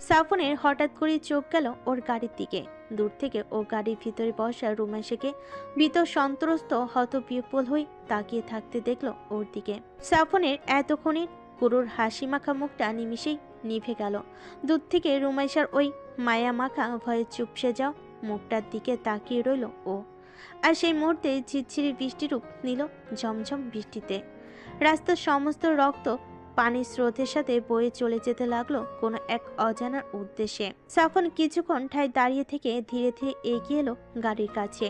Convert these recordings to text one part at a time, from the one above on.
সাফনের হঠাৎ করে চোখ গেল ওর গাড়ির দিকে। দূর থেকে ও গাড়ির ভিতরে বসা রুমেশাকে ভীত সন্ত্রস্ত হতবিহ্বল হয়ে তাকিয়ে থাকতে দেখলো ওর দিকে। সাফনের এতক্ষণের কুরুর হাসি মাখা মুখটা নিমিষেই নিভে গেল। দূর থেকে রুমেশার ওই মায়া মাখা ভয়ে চুপসে যাও মুখটার দিকে তাকিয়ে রইল ও। আর সেই মুহূর্তে ঝিরঝিরি বৃষ্টি রূপ নিল ঝমঝম বৃষ্টিতে। রাস্তার সমস্ত রক্ত পানির স্রোতের সাথে বয়ে চলে যেতে লাগলো কোনো এক অজানার উদ্দেশ্যে। সাফন কিছুক্ষণ ঠায় দাঁড়িয়ে থেকে ধীরে ধীরে এগিয়ে এলো গাড়ির কাছে।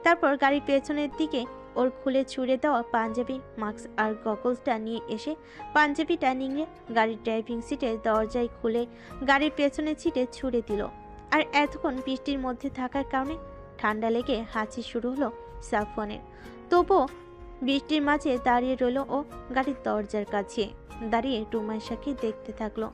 তারপর গাড়ির পেছনের দিকে ওর খুলে ছুঁড়ে দেওয়া পাঞ্জাবি মাস্ক আর গগলসটা নিয়ে এসে পাঞ্জাবিটা নিংড়ে গাড়ির ড্রাইভিং সিটের দরজায় খুলে গাড়ির পেছনের সিটে ছুঁড়ে দিল। আর এতক্ষণ বৃষ্টির মধ্যে থাকার কারণে ঠান্ডা লেগে হাঁচি শুরু হলো সাফনের। তবুও বৃষ্টির মাঝে দাঁড়িয়ে রইল ও গাড়ির দরজার কাছে। দাঁড়িয়ে রুমেশাকে দেখতে থাকলো।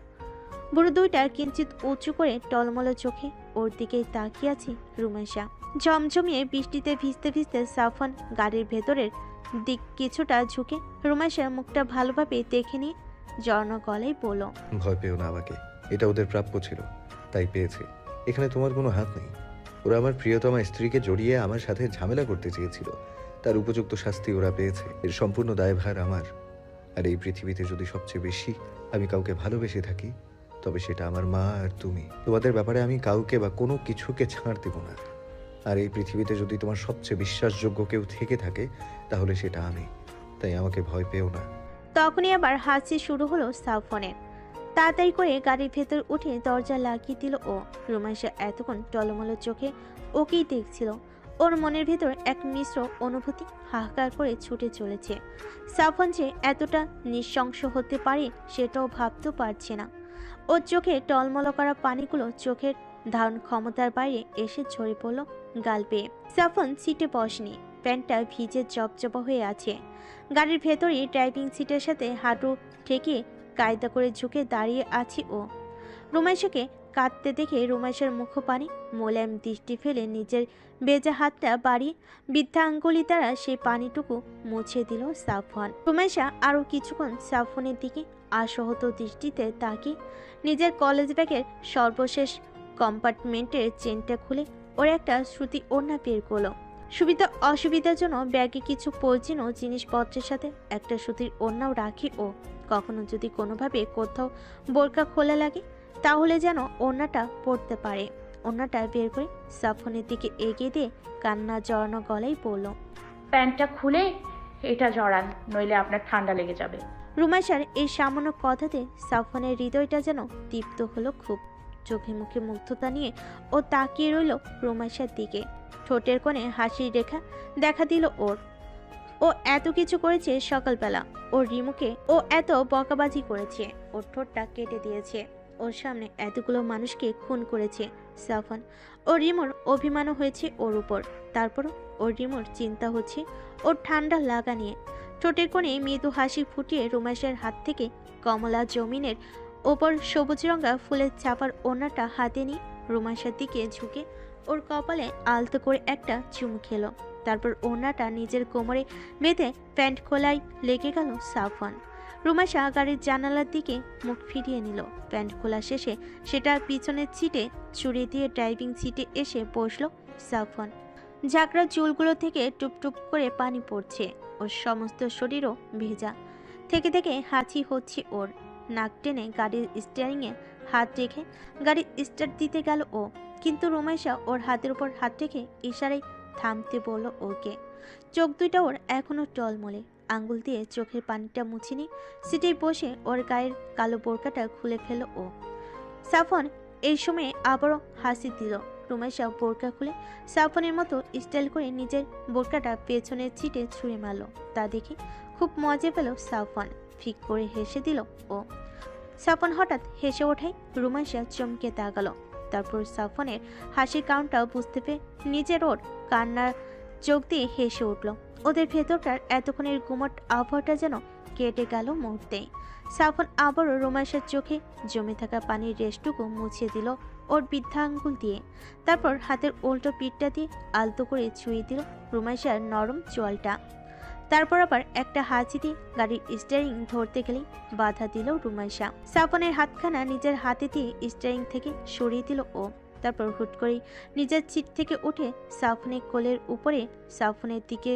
বুড়ো দুইটা কিঞ্চিত উঁচু করে টলমলো চোখে ওর দিকেই তাকিয়ে আছে রুমেশা। ঝমঝমিয়ে বৃষ্টিতে ভিজতে ভিজতে সাফন গাড়ির ভেতরের দিক কিছুটা ঝুঁকে রুমেশার মুখটা ভালোভাবে দেখে নিয়ে জর্ণ গলায় বলল, ভয় পেও না আমাকে, এটা ওদের প্রাপ্য ছিল, তাই পেয়েছে। এখানে তোমার কোনো হাত নেই। ওরা আমার প্রিয়তমা স্ত্রীকে জড়িয়ে আমার সাথে ঝামেলা করতে চেয়েছিল, তার উপযুক্ত শাস্তি ওরা পেয়েছে। এর সম্পূর্ণ দায়ভার আমার। আর এই পৃথিবীতে যদি সবচেয়ে বেশি আমি কাউকে ভালোবেসে থাকি, তবে সেটা আমার মা আর তুমি। তোমাদের ব্যাপারে আমি কাউকে বা কোনো কিছুকে ছাড় দেব না। আর এই পৃথিবীতে যদি তোমার সবচেয়ে বিশ্বাসযোগ্য কেউ থেকে থাকে, তাহলে সেটা আমি। তাই আমাকে ভয় পেও না। তখনই আবার হাসি শুরু হলো সাফনের। তাড়াতাড়ি করে গাড়ির ভেতর উঠে দরজা লাগিয়ে দিল ও। রুমেশা এতক্ষণ টলমলো চোখে ওকেই দেখছিল। ওর মনের ভেতর এক মিশ্র অনুভূতি হাহাকার করে ছুটে চলেছে। সাফন যে এতটা নৃশংস হতে পারে সেটাও ভাবতেও পারছে না। ওর চোখে টলমলো করা পানিগুলো চোখের ধারণ ক্ষমতার বাইরে এসে ঝরে পড়ল গাল বেয়ে। সাফন সিটে বসেনি, প্যান্টটা ভিজে জবজবা হয়ে আছে। গাড়ির ভেতরেই ড্রাইভিং সিটের সাথে হাঁটু ঠেকিয়ে কায়দা করে ঝুঁকে দাঁড়িয়ে আছি ও। রুমেশাকে কাঁদতে দেখে রুমেশের মুখপানি মোলায়েম দৃষ্টি ফেলে নিজের বেজা হাতটা বাড়িয়ে বৃদ্ধা আঙ্গুলি দ্বারা সেই পানিটুকু মুছে দিল সাফন। রুমেশা আরও কিছুক্ষণ সাফনের দিকে আশহত দৃষ্টিতে তাকিয়ে নিজের কলেজ ব্যাগের সর্বশেষ কম্পার্টমেন্টের চেনটা খুলে ওর একটা সুতি ওড়না বের করলো। সুবিধা অসুবিধার জন্য ব্যাগে কিছু প্রয়োজনীয় জিনিসপত্রের সাথে একটা সুতির ওড়নাও রাখি ও। কখনো যদি কোনোভাবে কোথাও বোরকা খোলা লাগে তাহলে যেন ওড়নাটা পরতে পারে। ওড়নাটা বের করে সাফনের দিকে এগিয়ে দিয়ে কান্না জড়ানো গলায় বলল, প্যান্টটা খুলে এটা জড়ান, নইলে আপনার ঠান্ডা লেগে যাবে। রুমেশার এই সামান্য কথাতে সাফনের হৃদয়টা যেন তৃপ্ত হলো খুব। চোখে মুখে মুগ্ধতা নিয়ে ও তাকিয়ে রইল রুমেশার দিকে। ঠোঁটের কোণে হাসির রেখা দেখা দিল ওর। ও এত কিছু করেছে সকালবেলা, ওর রিমুকে ও এত বকাবাজি করেছে, ওর ঠোঁটটা কেটে দিয়েছে, ওর সামনে এতগুলো মানুষকে খুন করেছে সাফন। ও রিমুর অভিমানও হয়েছে ওর উপর। তারপরও ওর রিমুর চিন্তা হচ্ছে ওর ঠান্ডা লাগা নিয়ে। ঠোঁটের কোণে মৃদু হাসি ফুটিয়ে রুমেশের হাত থেকে কমলা জমিনের ওপর সবুজ রঙা ফুলের চাপার ওড়নাটা হাতে নিয়ে রুমেশের দিকে ঝুঁকে ওর কপালে আলতো করে একটা চুমু খেলো। তারপর ওড়নাটা নিজের কোমরে বেঁধে প্যান্ট খোলায় লেগে গেল সাফন। রুমেশা গাড়ির জানালার দিকে মুখ ফিরিয়ে নিল। প্যান্ট খোলা শেষে সেটা পিছনের সিটে চুড়ি দিয়ে ড্রাইভিং সিটে এসে বসলো সাফন। ঝাঁকড়া চুলগুলো থেকে টুপটুপ করে পানি পড়ছে, ওর সমস্ত শরীরও ভেজা। থেকে থেকে হাঁচি হচ্ছে ওর। নাক টেনে গাড়ির স্টিয়ারিংয়ে হাত রেখে গাড়ি স্টার্ট দিতে গেল ও। কিন্তু রুমেশা ওর হাতের উপর হাত রেখে ইশারায় থামতে বলল ওকে। চোখ দুইটা ওর এখনো টলমলে। আঙ্গুল দিয়ে চোখের পানিটা মুছে নিয়ে সিটে বসে ওর গায়ের কালো বোরকাটা খুলে ফেল ও। সাফন এই সময়ে আবারও হাসি দিল। রুমেশা বোরকা খুলে সাফনের মতো স্টাইল করে নিজের বোরকাটা পেছনের সিটে ছুঁড়ে মারল। তা দেখে খুব মজা পেল সাফন। ফিক করে হেসে দিল ও। সাফন হঠাৎ হেসে ওঠায় রুমেশা চমকে তাকালো। তারপর সাফনের হাসির কারণটাও বুঝতে পেরে নিজের ওর কান্নার চোখ দিয়ে হেসে উঠল। ওদের ভেতরটার এতক্ষণের গুমট আবহাওয়াটা যেন কেটে গেল মুহূর্তেই। সাফন আবারও রুমেশার চোখে জমে থাকা পানির রেশটুকু মুছিয়ে দিল ওর বৃদ্ধা আঙ্গুল দিয়ে। তারপর হাতের উল্টো পিঠটা দিয়ে আলতো করে ছুঁয়ে দিল রুমেশার নরম চোয়ালটা। তারপর আবার একটা হাঁচি দিয়ে গাড়ির স্টিয়ারিং ধরতে গেলেই বাধা দিল রুমাইশা। সাফনের হাতখানা নিজের হাতে দিয়ে স্টিয়ারিং থেকে সরিয়ে দিল ও। তারপর হুট করেই নিজের সিট থেকে উঠে সাফনের কোলের উপরে সাফনের দিকে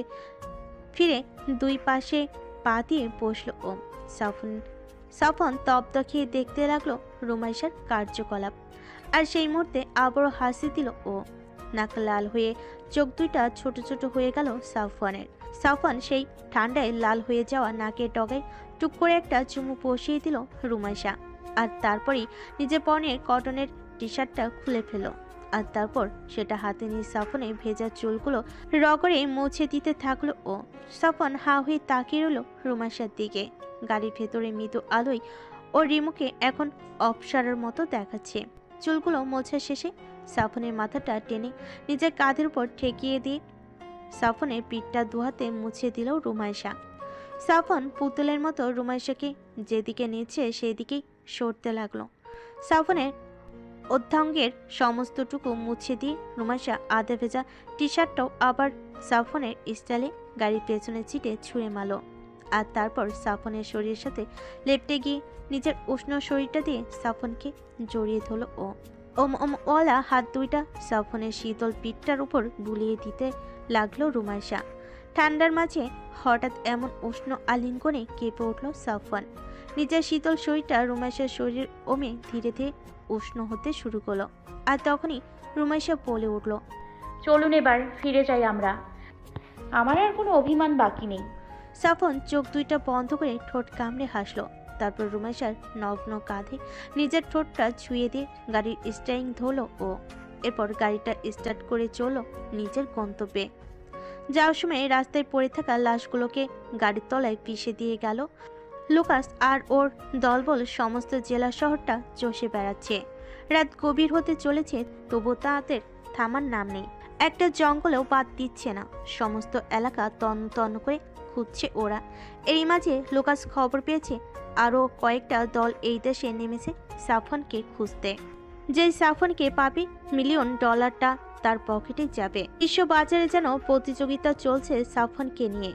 ফিরে দুই পাশে পা দিয়ে বসল ও। সাফন তপ্ত খেয়ে দেখতে লাগলো রুমাইশার কার্যকলাপ। আর সেই মুহূর্তে আবারও হাসি দিল ও। নাক লাল হয়ে চোখ দুইটা ছোট ছোট হয়ে গেল সাফওয়ানের। সাফওয়ান সেই ঠান্ডায় লাল হয়ে যাওয়া নাকের ডগায় টুক করে একটা চুমু বসিয়ে দিল রুমাইশা। আর তারপরেই নিজের পরনের কটনের টি শার্টটা খুলে ফেল। আর তারপর সেটা হাতে নিয়ে সাফনের ভেজা চুলগুলো রগড়ে মুছে দিতে থাকলো ও। সাফন হা হয়ে তাকিয়ে রইল রুমাইশার দিকে। গাড়ির ভেতরে মৃদু আলোয় ও রিমুকে এখন অপসারার মতো দেখাচ্ছে। চুলগুলো মোছা শেষে সাফনের মাথাটা টেনে নিজের কাঁধের উপর ঠেকিয়ে দিয়ে সাফনের পিঠটা দুহাতে মুছে দিল রুমাইশা। সাফন পুতুলের মতো রুমাইশাকে যেদিকে নিচ্ছে সেই দিকেই সরতে লাগলো। সাফনের অর্ধাঙ্গের সমস্তটুকু মুছে দিয়ে রুমাইশা আধা ভেজা টি শার্টটাও আবার সাফনের স্টাইলে গাড়ির পেছনের সিটে ছুঁড়ে মারল। আর তারপর সাফনের শরীরের সাথে লেপটে গিয়ে নিজের উষ্ণ শরীরটা দিয়ে সাফনকে জড়িয়ে ধরল ও। ওলা হাত দুইটা সাফনের শীতল পিঠটার উপর বুলিয়ে দিতে লাগলো রুমাইশা। ঠান্ডার মাঝে হঠাৎ এমন উষ্ণ আলিঙ্গনে কেঁপে উঠল সাফওয়ান। নিজের শীতল শরীরটা রুমাইশার শরীর ওমে ধীরে ধীরে উষ্ণ হতে শুরু করলো। আর তখনই রুমাইশা বলে উঠল, চলুন এবার ফিরে যাই আমরা। আমার আর কোনো অভিমান বাকি নেই। সাফন চোখ দুইটা বন্ধ করে ঠোঁট কামড়ে হাসলো। তারপর রুমাইশার নগ্ন কাঁধে নিজের ঠোঁটটা ছুঁয়ে দিয়ে গাড়ির স্টিয়ারিং ধরলো ও। এরপর গাড়িটা স্টার্ট করে চলল নিজের গন্তব্যে। যাওয়ার সময় রাস্তায় পড়ে থাকা লাশগুলোকে গাড়ির তলায় পিষে দিয়ে গেল লুকাস আর ওর দলবল। সমস্ত জেলা শহরটা চষে বেড়াচ্ছে। রাত গভীর হতে চলেছে, তবু তাদের থামার নাম নেই। একটা জঙ্গলেও বাদ দিচ্ছে না। সমস্ত এলাকা তন্ন তন্ন করে খুঁজছে ওরা। এর মাঝে লুকাস খবর পেয়েছে আরও কয়েকটা দল এই দেশে নেমেছে সাফনকে খুঁজতে। যেই সাফনকে পাবে $1,000,000টা তার পকেটে যাবে। বিশ্ব বাজারে যেন প্রতিযোগিতা চলছে সাফনকে নিয়ে।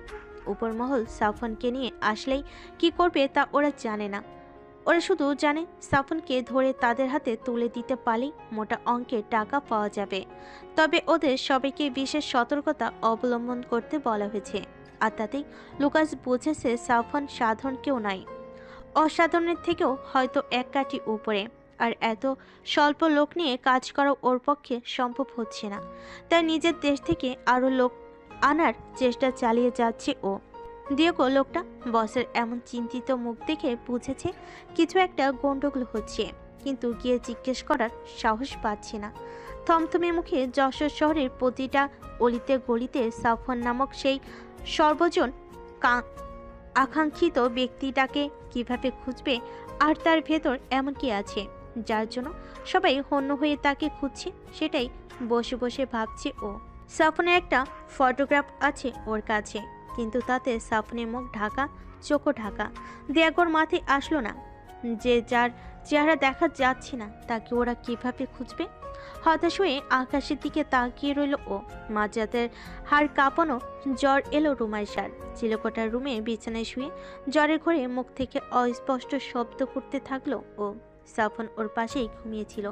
উপরমহল সাফনকে নিয়ে আসলেই কি করবে তা ওরা জানে না। ওরা শুধু জানে সাফনকে ধরে তাদের হাতে তুলে দিতে পারলেই মোটা অঙ্কের টাকা পাওয়া যাবে। তবে ওদের সবাইকে বিশেষ সতর্কতা অবলম্বন করতে বলা হয়েছে। আর তাতেই লুকাস বুঝেছে সাফন সাধারণ কেউ নয়, অসাধারণের থেকেও হয়তো এক কাঠি উপরে। আর এত স্বল্প লোক নিয়ে কাজ করা ওর পক্ষে সম্ভব হচ্ছে না। তাই নিজের দেশ থেকে আরও লোক আনার চেষ্টা চালিয়ে যাচ্ছে ও। দিয়েগো লোকটা বসের এমন চিন্তিত মুখ দেখে বুঝেছে কিছু একটা গন্ডগোল হচ্ছে, কিন্তু গিয়ে জিজ্ঞেস করার সাহস পাচ্ছে না। থমথমে মুখে যশোর শহরের প্রতিটা অলিতে গলিতে সাফওয়ান নামক সেই সর্বজন আকাঙ্ক্ষিত ব্যক্তিটাকে কিভাবে খুঁজবে, আর তার ভেতর এমন কি আছে যার জন্য সবাই হন্য হয়ে তাকে খুঁজছে, সেটাই বসে বসে ভাবছে ও। সাফনের একটা ফটোগ্রাফ আছে ওর কাছে, কিন্তু তাতে সাফনের মুখ ঢাকা, চোখও ঢাকা। দিয়াগোর মাথায় আসলো না যে যার চেহারা দেখা যাচ্ছে না তাকে ওরা কিভাবে খুঁজবে। হতাশ হয়ে আকাশের দিকে তাকিয়ে রইল ও। মাঝরাতের হাড় কাঁপানো জ্বর এলো রুমাইশার। চিলেকোঠার রুমে বিছানায় শুয়ে জ্বরের ঘরে মুখ থেকে অস্পষ্ট শব্দ করতে থাকলো ও। সাফন ওর পাশেই ঘুমিয়েছিল।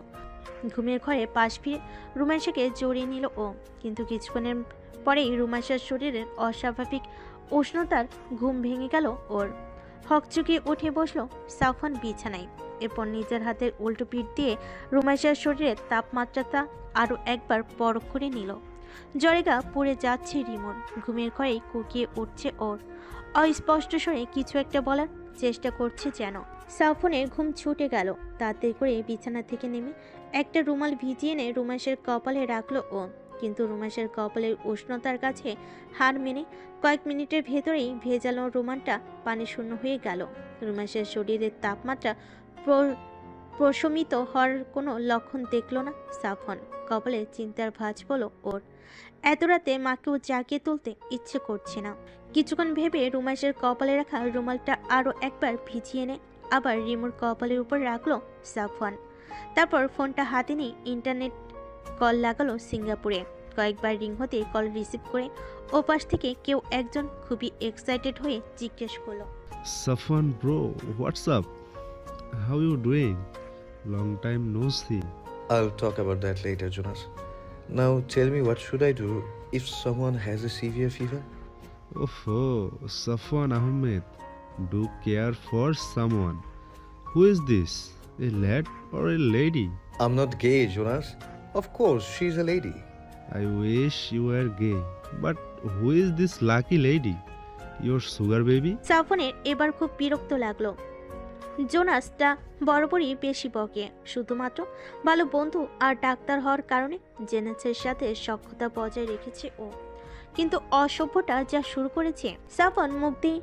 ঘুমের ঘরে পাশ ফিরে রুমাইশাকে জড়িয়ে নিল ও। কিন্তু কিছুক্ষণের পরেই রুমাইশার শরীরের অস্বাভাবিক উষ্ণতার ঘুম ভেঙে গেল ওর। হকচকিয়ে উঠে বসলো সাফন বিছানায়। এরপর নিজের হাতের উল্টো পিঠ দিয়ে রুমাইশার শরীরের তাপমাত্রাটা আরও একবার পরখ করে নিল। জ্বরে গা পুড়ে যাচ্ছে রিমোর। ঘুমের ঘরেই কুকিয়ে উঠছে ওর। অস্পষ্ট স্বরে কিছু একটা বলার চেষ্টা করছে যেন। সাফনের ঘুম ছুটে গেল। তাড়াতাড়ি করে বিছানা থেকে নেমে একটা রুমাল ভিজিয়ে এনে রুমাইশার কপালে রাখলো ও। কিন্তু রুমাইশার কপালের উষ্ণতার কাছে হার মেনে কয়েক মিনিটের ভেতরেই ভেজানো রুমালটা পানি শূন্য হয়ে গেল। রুমাইশার শরীরের তাপমাত্রা প্রশমিত হওয়ার কোনো লক্ষণ দেখল না সাফন। কপালে চিন্তার ভাঁজ পড়ল ওর। এত রাতে মাকেও জাগিয়ে তুলতে ইচ্ছে করছে না। কিছুক্ষণ ভেবে রুমাইশার কপালে রাখা রুমালটা আরও একবার ভিজিয়ে এনে আবার রিমোর কপালের উপর রাখলো সাফওয়ান। তারপর ফোনটা হাতে নিয়ে ইন্টারনেট কল লাগালো সিঙ্গাপুরে। কয়েকবার রিং হতে কল রিসিভ করে ওপাশ থেকে কেউ একজন খুবই এক্সাইটেড হয়ে জিজ্ঞেস করলো, Safwan bro, what's up? How you doing? Long time no see. I'll talk about that later, Jonas. Now tell me, what should I do if someone has a severe fever? Oh, Safwan Ahmed. Do care for someone. Who is this? A lad or a lady? I'm not gay, Jonas. Of course, she's a lady. I wish you were gay. But who is this lucky lady? Your sugar baby? সাফনের এবার খুব বিরক্ত লাগলো। জোনাসটা বরাবরই বেশি বকে, শুধুমাত্র ভালো বন্ধু আর ডাক্তার হওয়ার কারণে জেনাসের সাথে সখ্যতা বজায় রেখেছে ও, কিন্তু অসভ্যটা যা শুরু করেছে। সাফন মুখ দিয়ে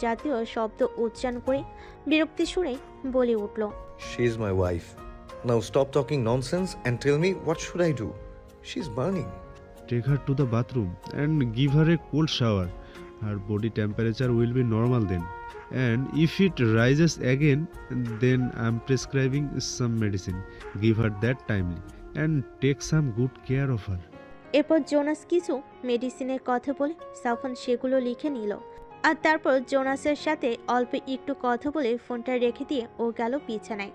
জাতীয় শব্দ উচ্চারণ করে বিরক্তি সুরে বলে উঠল, She's my wife. Now stop talking nonsense and tell me, what should I do? She's burning. Take her to the bathroom and give her a cold shower. Her body temperature will be normal then. And if it rises again, then I'm prescribing some medicine. Give her that timely and take some good care of her. এরপর Jonas কিছু মেডিসিনের কথা বলে সাফন সেগুলো লিখে নিল, আর তারপর জোনাসের সাথে অল্প একটু কথা বলে ফোনটা রেখে দিয়ে ও গেল বিছানায়।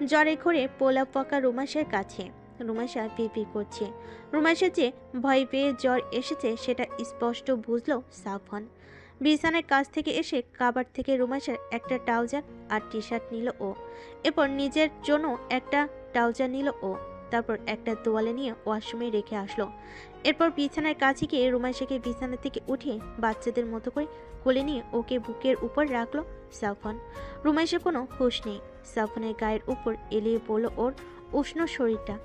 জ্বরে ঘরে পোলা পকা রুমাসের কাছে। রুমাসা পিপি করছে। রুমাসের যে ভয় পেয়ে জ্বর এসেছে সেটা স্পষ্ট বুঝলো সাফন। বিছানার কাছ থেকে এসে কাবার থেকে রুমাসার একটা ট্রাউজার আর টি শার্ট নিল ও, এরপর নিজের জন্য একটা ট্রাউজার নিল ও, তারপর একটা তোয়ালে নিয়ে ওয়াশরুমে রেখে আসলো। এরপর বিছানার কাছে গিয়ে রুমাসাকে বিছানা থেকে উঠিয়ে বাচ্চাদের মতো করে কোলে নিয়ে ওকে বুকের উপর রাখলো সাফন। রুমাইশের কোনো হুঁশ নেই। সাফনের গায়ের উপর এলিয়ে পড়লো ওর উষ্ণ শরীরটা।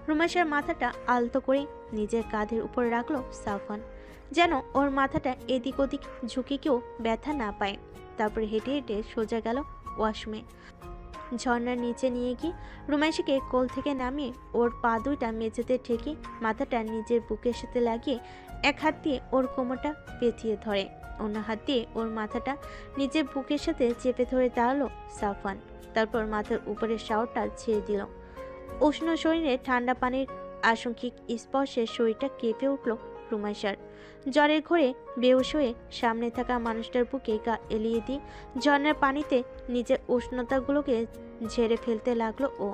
রুমাইশের মাথাটা আলতো করে নিজের কাঁধের উপর রাখলো সাফন, যেন ওর মাথাটা এদিক ওদিক ঝুঁকে কেউ ব্যথা না পায়। তারপর হেঁটে হেঁটে সোজা গেল ওয়াশরুমে। ঝর্ণার নিচে নিয়ে গিয়ে রুমাইশাকে কোল থেকে নামিয়ে ওর পা দুইটা মেঝেতে ঠেকে মাথাটা নিজের বুকের সাথে লাগিয়ে এক হাত দিয়ে ওর কোমরটা পেঁচিয়ে ধরে, অন্য হাত দিয়ে ওর মাথাটা নিজের বুকের সাথে চেপে ধরে দাঁড়ালো সাফওয়ান। তারপর মাথার উপরের শাওয়ারটা ছেড়ে দিল। উষ্ণ শরীরে ঠান্ডা পানির আংশিক স্পর্শে শরীরটা কেঁপে উঠল রুমাইশার। জ্বরের ঘোরে বেহুশ হয়ে সামনে থাকা মানুষটার বুকে গা এলিয়ে দিয়ে ঝর্ণার পানিতে নিজের উষ্ণতাগুলোকে ঝেড়ে ফেলতে লাগলো ও।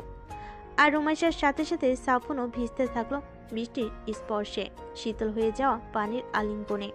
আর রুমাইশার সাথে সাথে সাফনও ভিজতে থাকলো বৃষ্টির স্পর্শে, শীতল হয়ে যাওয়া পানির আলিঙ্গনে।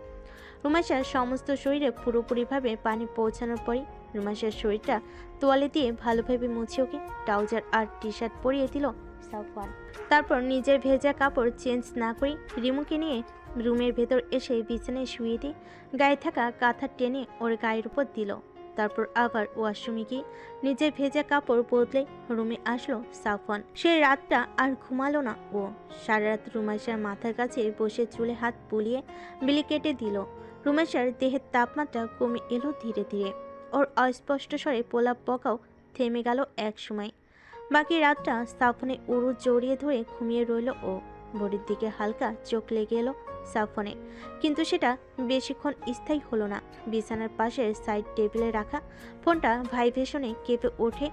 রুমাইশার সমস্ত শরীরে পুরোপুরিভাবে পানি পৌঁছানোর পরই রুমাইশার শরীরটা তোয়ালে দিয়ে ভালোভাবে মুছে ওকে ট্রাউজার আর টি শার্ট পরিয়ে দিল সাফওয়ান। তারপর নিজের ভেজা কাপড় চেঞ্জ না করে রিমুকে নিয়ে রুমের ভেতর এসে বিছানায় শুয়ে দিয়ে গায়ে থাকা কাঁথা টেনে ওর গায়ের উপর দিল। তারপর আবার ওয়াশরুমে গিয়ে নিজের ভেজা কাপড় বদলে রুমে আসলো সাফওয়ান। সে রাতটা আর ঘুমালো না ও। সারা রাত রুমাইশার মাথার কাছে বসে চুলে হাত বুলিয়ে বিলি কেটে দিল। রুমাইশার দেহের তাপমাত্রা কমে এলো ধীরে ধীরে। ওর অস্পষ্ট স্বরে পোলাপ বকাও থেমে গেল এক সময়। বাকি রাতটা সাফনে উরু জড়িয়ে ধরে ঘুমিয়ে রইল ও। ভোরের দিকে হালকা চোখ লেগে এলো সাফনে, কিন্তু সেটা বেশিক্ষণ স্থায়ী হলো না। বিছানার পাশের সাইড টেবিলে রাখা ফোনটা ভাইব্রেশনে কেঁপে ওঠে,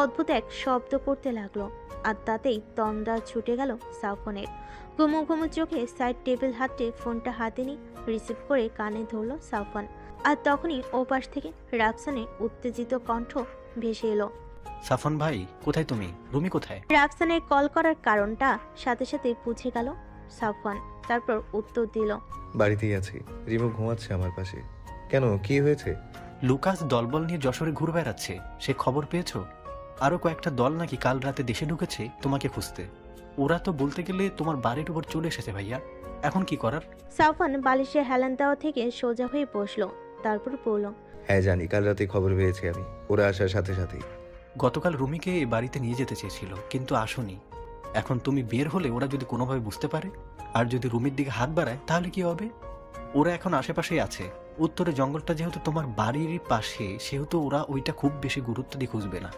অদ্ভুত এক শব্দ করতে লাগলো। আর তাতেই তন্দ্রা ছুটে গেল সাফনের। ঘুমো ঘুমো চোখে সাইড টেবিল হাতে ফোনটা হাতে নিয়ে রিসিভ করে কানে ধরল সাফন। আর তখনই ওপাশ থেকে রাফসানের উত্তেজিত কণ্ঠ ভেসে এলো, সাফন ভাই, কোথায় তুমি? রুমি কোথায়? রাফসানের কল করার কারণটা সাথে সাথে বুঝে গেল সাফওয়ান। তারপর উত্তর দিল, বাড়িতেই আছি। রিমু ঘুমাচ্ছে আমার পাশে। কেন, কি হয়েছে? লুকাস দলবল নিয়ে যশোরে ঘুরে বেড়াচ্ছে, সে খবর পেয়েছো? আরো কয়েকটা দল নাকি কাল রাতে দেশে ঢুকেছে তোমাকে খুঁজতে। ওরা তো বলতে গেলে তোমার বাড়ির উপর চলে এসেছে ভাইয়া, এখন কি করার? সাফওয়ান বালিশে হেলান দেওয়া থেকে সোজা হয়ে বসলো। তারপর বলল, হ্যাঁ জানি, কাল রাতে খবর পেয়েছি আমি, ওরা আসার সাথে সাথেই। গতকাল রুমিকে বাড়িতে নিয়ে যেতে চেয়েছিল কিন্তু আসোনি। এখন তুমি বের হলে ওরা যদি কোনোভাবে বুঝতে পারে আর যদি রুমির দিকে হাত বাড়ায় তাহলে কি হবে? ওরা এখন আশেপাশেই আছে। উত্তরে জঙ্গলটা যেহেতু তোমার বাড়ির পাশে, সেহেতু ওরা ওইটা খুব বেশি গুরুত্ব দিয়ে খুঁজবে না,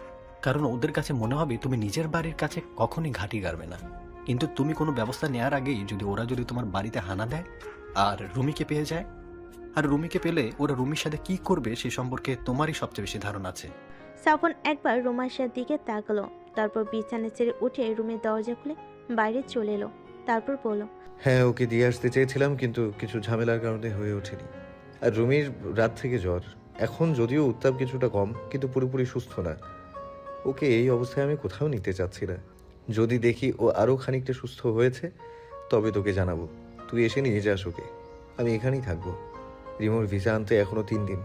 কারণ ওদের কাছে মনে হবে তুমি নিজের বাড়ির কাছে কখনই ঘাঁটি গাড়বে না। কিন্তু তুমি কোনো ব্যবস্থা নেওয়ার আগেই ওরা তোমার বাড়িতে হানা দেয় আর রুমিকে পেয়ে যায়, আর রুমিকে পেলে ওরা রুমির সাথে কি করবে সে সম্পর্কে তোমারই সবচেয়ে বেশি ধারণা আছে। সাফওয়ান একবার রুমাইশার দিকে তাকালো, তারপর বিছানা ছেড়ে উঠে রুমের দরজা খুলে বাইরে চলে এলো। তারপর বলল, হ্যাঁ, ওকে দিয়ে আসতে চেয়েছিলাম কিন্তু কিছু ঝামেলার কারণে হয়ে ওঠেনি। আর রুমির রাত থেকে জ্বর, এখন যদিও উত্তাপ কিছুটা কম কিন্তু পুরোপুরি সুস্থ না। ওকে এই অবস্থায় আমি কোথাও নিতে চাচ্ছি না। যদি দেখি ও আরও খানিকটা সুস্থ হয়েছে তবে তোকে জানাবো। তুই এসে নিয়ে যাস ওকে, আমি এখানেই থাকবো। রিমোর ভিসা আনতে এখনো 3 দিন।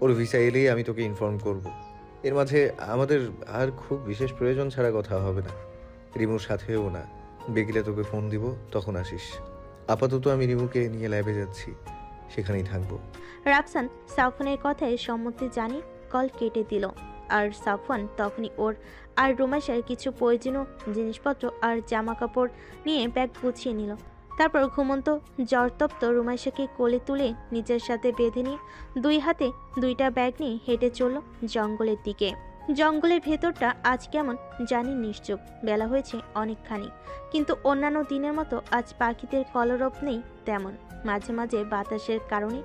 ওর ভিসা এলেই আমি তোকে ইনফর্ম করব। এর মাঝে আমাদের আর খুব বিশেষ প্রয়োজন ছাড়া কথা হবে না। রিমুর সাথেও না। বিকেলে তোকে ফোন দিব, তখন আসিস। আপাতত আমি রিমুকে নিয়ে ল্যাবে যাচ্ছি, সেখানেই থাকবো। রাফসান সাফওয়ানের কথায় সম্মতি জানিয়ে কল কেটে দিল। আর সাফওয়ান তখনই ওর আর রুমাইশার কিছু প্রয়োজনীয় জিনিসপত্র আর জামা কাপড় নিয়ে ব্যাগ গুছিয়ে নিল। তারপর ঘুমন্ত জ্বরতপ্ত রুমাইশাকে কোলে তুলে নিজের সাথে বেঁধে নিয়ে 2 হাতে 2টা ব্যাগ নিয়ে হেঁটে চলল জঙ্গলের দিকে। জঙ্গলের ভেতরটা আজ কেমন জানি নিশ্চুপ। বেলা হয়েছে অনেকখানি, কিন্তু অন্যান্য দিনের মতো আজ পাখিদের কলরব নেই তেমন। মাঝে মাঝে বাতাসের কারণে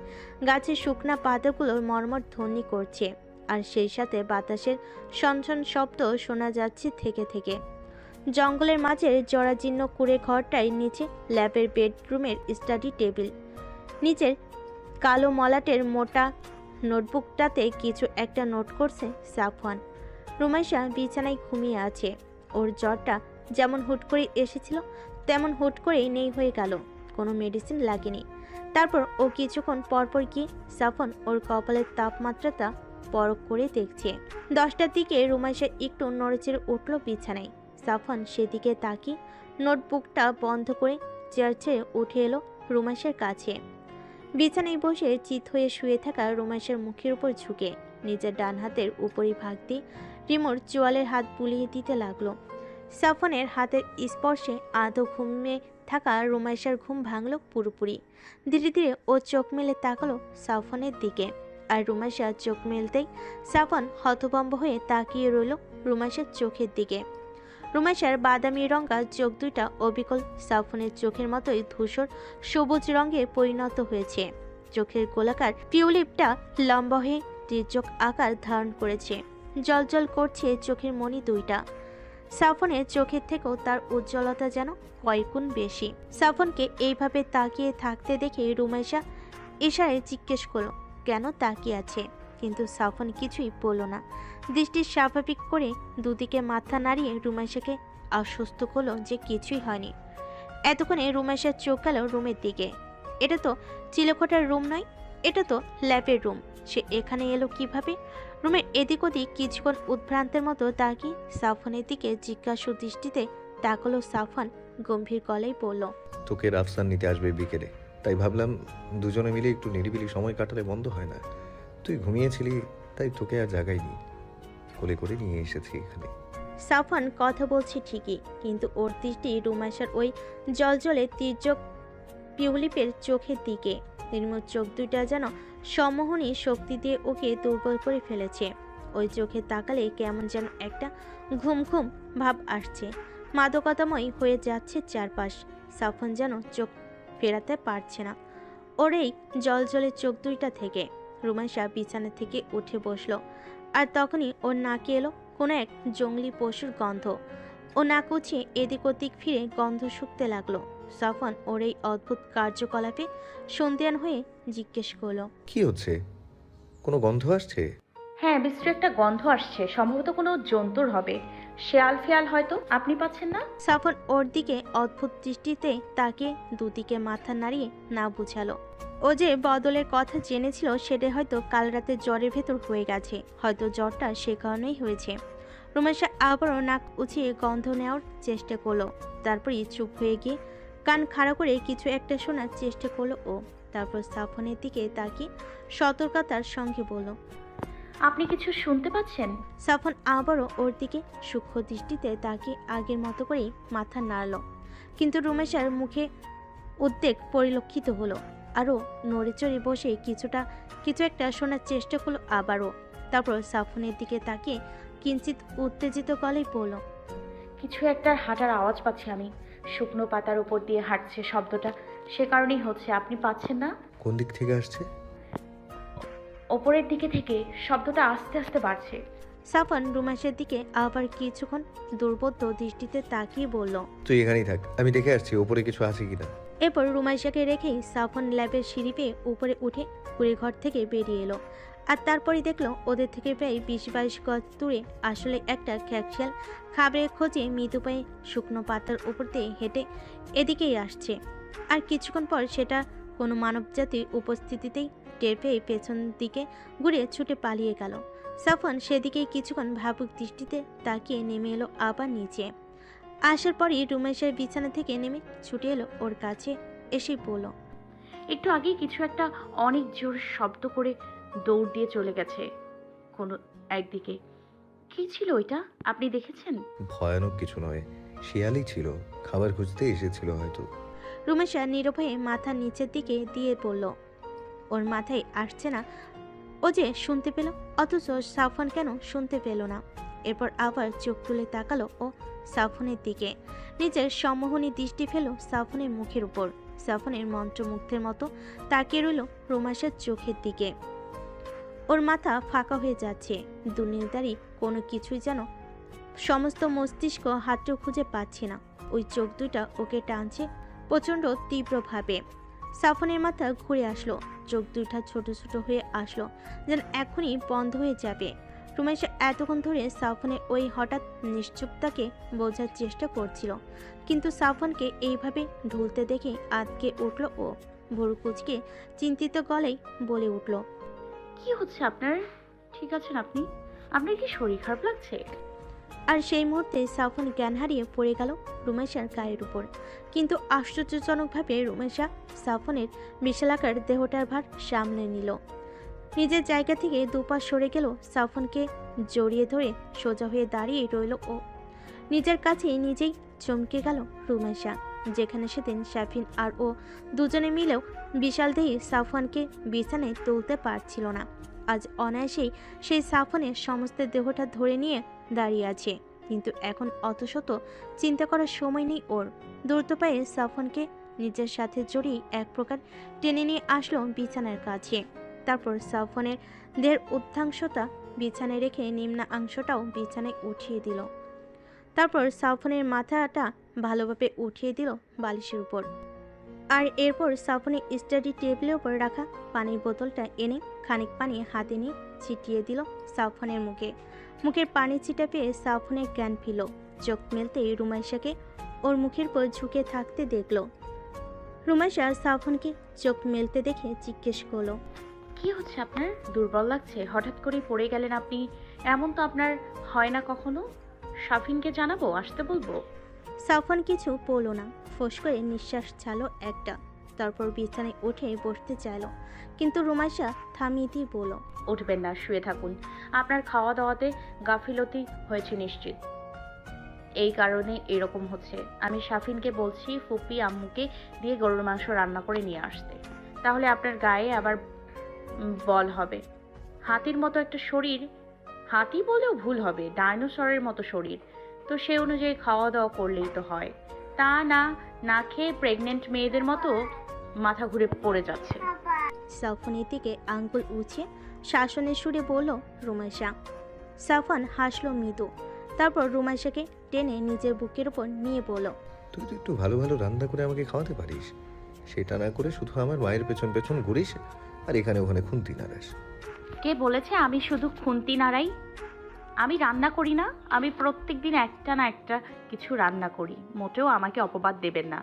গাছের শুকনা পাতাগুলোর মর্মর ধ্বনি করছে, আর সেই সাথে বাতাসের সনসন শব্দ শোনা যাচ্ছে থেকে থেকে। জঙ্গলের মাঝের জরাজীর্ণ কুঁড়ে ঘরটায় নিচে ল্যাবের বেডরুমের স্টাডি টেবিল, নিচের কালো মলাটের মোটা নোটবুকটাতে কিছু একটা নোট করছে সাফওয়ান। রুমাইশা বিছানায় ঘুমিয়ে আছে। ওর জ্বরটা যেমন হুট করে এসেছিল তেমন হুট করেই নেই হয়ে গেল, কোনো মেডিসিন লাগেনি। তারপর ও কিছুক্ষণ পরপর গিয়ে সাফওয়ান ওর কপালের তাপমাত্রাটা পরখ করে দেখছে। 10টার দিকে রুমাইশা একটু নড়েচড়ে উঠল বিছানায়। সাফওয়ান সেদিকে তাকিয়ে নোটবুকটা বন্ধ করে চেয়ার ছেড়ে উঠে এলো রুমাইশার কাছে। বিছানায় বসে চিত হয়ে শুয়ে থাকা রুমাইশার মুখের উপর ঝুঁকে নিজের ডান হাতের উপরি ভাগ দিয়ে রিমোর চোয়ালের হাত বুলিয়ে দিতে লাগলো। সাফওয়ানের হাতের স্পর্শে আধো ঘুমে থাকা রুমাইশার ঘুম ভাঙল পুরোপুরি। ধীরে ধীরে ও চোখ মেলে তাকালো সাফওয়ানের দিকে, আর রুমাইশা চোখ মেলতেই সাফওয়ান হতভম্ব হয়ে তাকিয়ে রইল রুমাইশার চোখের দিকে। রুমাইশার বাদামি রঙা চোখ দুইটা অবিকল সাফওয়ানের চোখের মতোই ধূসর সবুজ রঙে পরিণত হয়েছে। চোখের গোলাকার টিউলিপটা লম্বা হয়ে তীর্যক আকার ধারণ করেছে। জলজল করছে চোখের মণি দুইটা। সাফওয়ানের চোখের থেকেও তার উজ্জ্বলতা যেন কয়েকগুণ বেশি। সাফওয়ানকে এইভাবে তাকিয়ে থাকতে দেখে রুমাইশা ইশারায় জিজ্ঞেস করলো কেন তাকিয়ে আছে, কিন্তু সাফওয়ান কিছুই বলল না। দৃষ্টি স্বাভাবিক করে দুদিকে মাথা নাড়িয়ে রুমাইশাকে আশ্বস্ত করলো যে কিছুই হয়নি। এতক্ষণে রুমাইশার চোখ গেল রুমের দিকে। এটা তো চিলেকোঠার রুম নয়, এটা তো ল্যাবের রুম। সে এখানে এলো কিভাবে? রুমের এদিক ওদিক কিছুক্ষণ উদ্ভ্রান্তের মতো তাকিয়ে সাফওয়ানের দিকে জিজ্ঞাসু দৃষ্টিতে তাকালো সাফওয়ান গম্ভীর গলায় বলল, তোকে রাফসান নিতে আসবে বিকেলে, তাই ভাবলাম দুজনে মিলে একটু নিরিবিলি সময় কাটালে মন্দ হয় না। তুই ঘুমিয়েছিলি তাই তোকে আর জাগাইনি, কোলে করে নিয়ে এসেছি এখানে। সাফওয়ান কথা বলছে ঠিকই, কিন্তু ওর দৃষ্টি রুমাইশার ওই জলজলে তীর্যক পিউলিপের চোখের দিকে। নির্মল চোখ দুইটা যেন সম্মোহনী শক্তি দিয়ে ওকে দুর্বল করে ফেলেছে। ওই চোখে তাকালে কেমন যেন একটা ঘুম ঘুম ভাব আসছে, মাদকতাময় হয়ে যাচ্ছে চারপাশ। সাফওয়ান যেন চোখ ফেরাতে পারছে না ওর এই জলজলে চোখ দুইটা থেকে। রুমাইশা বিছানা থেকে উঠে বসলো, আর তখনই ওর নাকে এলো কোনো এক জঙ্গলি পশুর গন্ধ। ও নাক উঁচিয়ে এদিক ওদিক ফিরে গন্ধ শুকতে লাগলো। সাফওয়ান ওর এই অদ্ভুত কার্যকলাপে সন্ধিয়ান হয়ে জিজ্ঞেস করলো, কি হচ্ছে? কোনো গন্ধ আসছে? হ্যাঁ, বিশ্রী একটা গন্ধ আসছে, সম্ভবত কোনো জন্তুর হবে। শেয়াল ফেয়াল হয়তো। আপনি পাচ্ছেন না? সাফওয়ান ওর দিকে অদ্ভুত দৃষ্টিতে তাকে দুদিকে মাথা নাড়িয়ে না বুঝালো। ও যে বদলের কথা জেনেছিল সেটা হয়তো কাল রাতে জ্বরের ভেতর হয়ে গেছে, হয়তো জ্বরটা সে কারণেই হয়েছে। রুমাইশা আবারও নাক উঁচিয়ে গন্ধ নেওয়ার চেষ্টা করলো, তারপরই চুপ হয়ে গিয়ে কান খাড়া করে কিছু একটা শোনার চেষ্টা করলো ও। তারপর সাফওয়ানের দিকে তাকিয়ে সতর্কতার সঙ্গে বলল, আপনি কিছু শুনতে পাচ্ছেন? সাফওয়ান আবারও ওর দিকে সূক্ষ্ম দৃষ্টিতে তাকিয়ে আগের মতো করেই মাথা নাড়ল, কিন্তু রুমেশার মুখে উদ্বেগ পরিলক্ষিত হলো। আরও নড়েচড়ে বসে কিছু একটা শোনার চেষ্টা করলো আবারও। তারপর সাফওয়ানের দিকে তাকিয়ে কিঞ্চিত উত্তেজিত গলায় বলল, কিছু একটা হাঁটার আওয়াজ পাচ্ছি আমি। শুকনো পাতার উপর দিয়ে হাঁটছে শব্দটা, সে কারণেই হচ্ছে। আপনি পাচ্ছেন না? কোন দিক থেকে আসছে? ওপরের দিকে থেকে শব্দটা আস্তে আস্তে বাড়ছে। সাফন রুমাইশার দিকে আবার কিছুক্ষণ দুর্বোধ্য দৃষ্টিতে তাকিয়ে বলল। তুই এখানেই থাক, আমি দেখে আসছি ওপরে কিছু আছে কিনা। এরপর রুমাইশাকে রেখেই সাফন ল্যাবের সিঁড়ি পেয়ে উপরে উঠে কুড়িঘর থেকে বেরিয়ে এলো। আর তারপরই দেখলো ওদের থেকে প্রায় 20-22 গজ দূরে আসলে একটা খ্যাকশিয়াল খাবারের খোঁজে মৃদু পায়ে শুকনো পাতার উপর দিয়ে হেঁটে এদিকেই আসছে। আর কিছুক্ষণ পর সেটা কোনো মানবজাতির উপস্থিতিতেই টের পেয়ে পেছন দিকে ঘুরে ছুটে পালিয়ে গেল। সাফন সেদিকেই কিছুক্ষণ ভাবুক দৃষ্টিতে তাকিয়ে নেমে এলো আবার নিচে। আসার পরই রুমেশের বিছানা থেকে নেমে ছুটে এলো ওর কাছে, এসে বলল। একটু আগেই কিছু একটা অনেক জোর শব্দ করে দৌড় দিয়ে চলে গেছে কোনো একদিকে। কি ছিল ওইটা, আপনি দেখেছেন? ভয়ানক কিছু নয়, শিয়ালই ছিল, খাবার খুঁজতে এসেছিল হয়তো। রুমেশা নীরবে মাথা নিচের দিকে দিয়ে পড়ল। ওর মাথায় আসছে না ও যে শুনতে পেল, অথচ সাফন কেন শুনতে পেল না। এরপর আবার চোখ তুলে তাকালো ও সাফনের দিকে, নিজের সম্মোহনী দৃষ্টি ফেল সাফনের মুখের উপর। সাফনের মন্ত্রমুগ্ধের মতো তাকিয়ে রইল রুমেশার চোখের দিকে। ওর মাথা ফাঁকা হয়ে যাচ্ছে, দুনিয়াদারি কোনো কিছুই যেন সমস্ত মস্তিষ্ক হাতটাও খুঁজে পাচ্ছি না। ওই চোখ দুইটা ওকে টানছে প্রচণ্ড তীব্রভাবে। সাফনের মাথা ঘুরে আসলো, চোখ দুইটা ছোট ছোট হয়ে আসলো, যেন এখনই বন্ধ হয়ে যাবে। রুমেশা এতক্ষণ ধরে সাফনের ওই হঠাৎ নিশ্চুপতাকে বোঝার চেষ্টা করছিল, কিন্তু সাফনকে এইভাবে ঢুলতে দেখে আটকে উঠল ও। ভুরু কুঁচকে চিন্তিত গলায় বলে উঠল। কি হচ্ছে আপনার? ঠিক আছেন আপনি? আপনার কি শরীর খারাপ লাগছে? আর সেই মুহূর্তে সাফন জ্ঞান হারিয়ে পড়ে গেল রুমেশার গায়ের উপর। কিন্তু আশ্চর্যজনকভাবে রুমেশা সাফনের বিশালাকার দেহটার ভার সামলে নিল। নিজের জায়গা থেকে দুপা সরে গেল, সাফনকে জড়িয়ে ধরে সোজা হয়ে দাঁড়িয়ে রইল ও। নিজের কাছে নিজেই চমকে গেল রুমেশা, যেখানে সেদিন শাফিন আর ও দুজনে মিলেও বিশাল দেহি সাফনকে বিছানায় তুলতে পারছিল না। আজ অনায়াসেই সেই সাফনের সমস্ত দেহটা ধরে নিয়ে দাঁড়িয়ে আছে। কিন্তু এখন অতশত চিন্তা করার সময় নেই ওর। দ্রুত পায়ে সাফনকে নিজের সাথে জড়িয়ে এক প্রকার টেনে নিয়ে আসলো বিছানার কাছে। তারপর সাফনের দেহের ঊর্ধ্বাংশটা বিছানায় রেখে নিম্নাংশটাও বিছানায় উঠিয়ে দিল। তারপর সাফনের মাথাটা ভালোভাবে উঠিয়ে দিল বালিশের উপর। আর এরপর সাফনের স্টাডি টেবিলের উপর রাখা পানির বোতলটা এনে খানিক পানি হাতে নিয়ে ছিটিয়ে দিল সাফনের মুখে। মুখের পানি ছিটা পেয়ে সাফনের জ্ঞান ফিরল। চোখ মেলতেই রুমাইশাকে ওর মুখের উপর ঝুঁকে থাকতে দেখল। রুমাইশা সাফনকে চোখ মেলতে দেখে জিজ্ঞেস করলো। কি হচ্ছে আপনার? দুর্বল লাগছে? হঠাৎ করে পড়ে গেলেন আপনি, এমন তো আপনার হয় না কখনো। শাফিনকে জানাবো, আসতে বলবো? সাফন কিছু বলল না, ফোঁস করে নিঃশ্বাস ছাড়লো একটা। তারপর বিছানায় উঠে বসতে চাইল, কিন্তু রুমাইশা থামিয়ে দিয়ে বলল। উঠবেন না, শুয়ে থাকুন। আপনার খাওয়া দাওয়াতে গাফিলতি হয়েছে নিশ্চিত, এই কারণে এরকম হচ্ছে। আমি শাফিনকে বলছি ফুপি আম্মুকে দিয়ে গরুর মাংস রান্না করে নিয়ে আসতে, তাহলে আপনার গায়ে আবার বল হবে। হাতির মতো একটা শরীর, হাতি বলেও ভুল হবে, ডাইনোসরের মতো শরীর, তো সে অনুযায়ী খাওয়া দাওয়া করলেই তো হয়। তা না, না খেয়ে প্রেগনেন্ট মেয়েদের মতো মাথা ঘুরে পড়ে যাচ্ছে। সাফনের দিকে আঙ্গুল উঁচিয়ে শাসনের সুরে বলল রুমাইশা। সাফন হাসলো মৃদু, তারপর রুমাইশাকে টেনে নিজের বুকের উপর নিয়ে বলল। তুই তো একটু ভালো ভালো রান্না করে আমাকে খাওয়াতে পারিস, সেটা না করে শুধু আমার মায়ের পেছন পেছন ঘুরিস আর এখানে ওখানে খুন্তি নাড়াস। কে বলেছে আমি শুধু খুন্তি নাড়াই? আমি রান্না করি না? আমি প্রত্যেক দিন একটা না একটা কিছু রান্না করি, মোটেও আমাকে অপবাদ দেবেন না।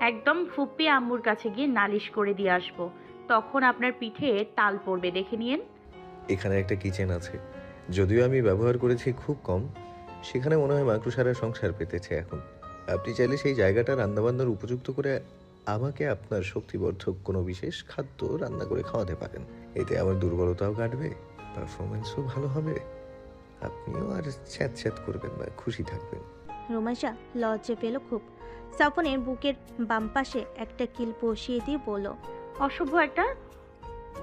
একদম ফুপ্পি আম্মুর কাছে গিয়ে নালিশ করে দিয়ে আসবো, তখন আপনার পিঠে তাল পড়বে, দেখে নিয়েন। এখানে একটা কিচেন আছে, যদিও আমি ব্যবহার করেছি খুব কম, সেখানে মনে হয় মাকড়সারা সংসার পেতেছে এখন। আপনি চাইলে সেই জায়গাটা রান্নাবান্নার উপযুক্ত করে আমাকে আপনার শক্তিবর্ধক কোনো বিশেষ খাদ্য রান্না করে খাওয়াতে পারেন। এতে আমার দুর্বলতাও কাটবে, পারফরমেন্সও ভালো হবে, আপনিও আর ছ্যাঁত ছ্যাঁত করবেন না, খুশি থাকবেন। রুমাইশা লজ্জা পেল খুব। সাফনের বুকের বাম পাশে একটা কিল বসিয়ে দিয়ে বলল। অসভ্য একটা,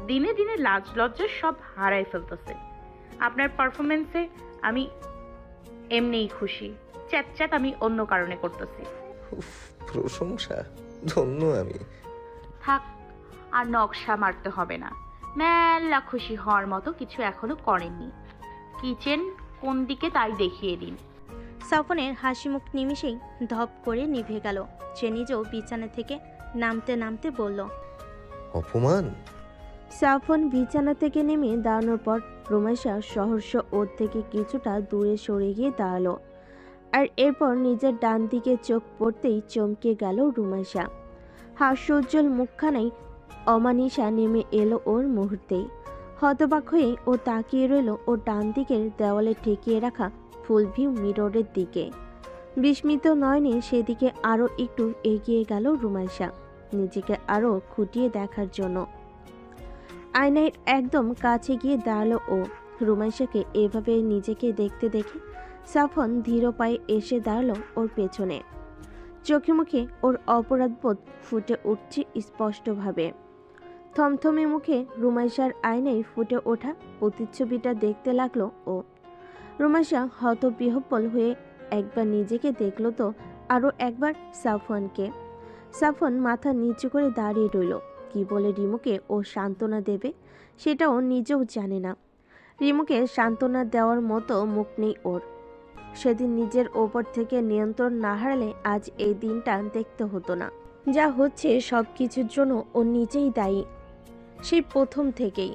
দিনে দিনে লাজ লজ্জা সব হারাই ফেলতেছে। আপনার পারফরমেন্সে আমি এমনিই খুশি, চ্যাট আমি অন্য কারণে করতেছি। উফ, প্রশংসা, ধন্য আমি। থাক, আর নকশা মারতে হবে না। মেলা খুশি হওয়ার মতো কিছু এখনো করেননি। কিচেন কোন দিকে তাই দেখিয়ে দিন। সাফনের হাসি মুখ নিমিষেই ধপ করে নিভে গেল। সে নিজেও বিছানা থেকে নামতে নামতে বলল, অপমান। সাফন বিছানা থেকে নেমে দাঁড়ানোর পর রোমাইশা সহর্ষ ওর থেকে কিছুটা দূরে সরে গিয়ে দাঁড়ালো। আর এরপর নিজের ডান দিকে চোখ পড়তেই চমকে গেল রোমাইশা। হাস্যোজ্জ্বল মুখখানায় অমানিসা নেমে এলো ওর মুহূর্তেই। হতবাক হয়ে ও তাকিয়ে রইল ওর ডান দিকের দেওয়ালে ঠেকিয়ে রাখা ফুল ভিউ মিররের দিকে। বিস্মিত নয়নে সেদিকে আরও একটু এগিয়ে গেল রোমাইশা, নিজেকে আরও খুঁটিয়ে দেখার জন্য। আয়নায় একদম কাছে গিয়ে দাঁড়ালো ও। রোমাইশাকে এভাবে নিজেকে দেখতে দেখে সাফন ধীর পায়ে এসে দাঁড়ালো ওর পেছনে। চোখে মুখে ওর অপরাধবোধ ফুটে উঠছে স্পষ্টভাবে। থমথমে মুখে রোমাইশার আয়নায় ফুটে ওঠা প্রতিচ্ছবিটা দেখতে লাগলো ও। রোমাইশা হতবিহ্বল হয়ে একবার নিজেকে দেখলো তো আরও একবার সাফওয়ানকে। সাফওয়ান মাথা নিচু করে দাঁড়িয়ে রইল। কি বলে রিমুকে ও সান্ত্বনা দেবে সেটাও নিজেও জানে না। রিমুকে সান্ত্বনা দেওয়ার মতো মুখ নেই ওর। সেদিন নিজের ওপর থেকে নিয়ন্ত্রণ না হারালে আজ এই দিনটা দেখতে হতো না। যা হচ্ছে সব কিছুর জন্য ও নিজেই দায়ী, সেই প্রথম থেকেই।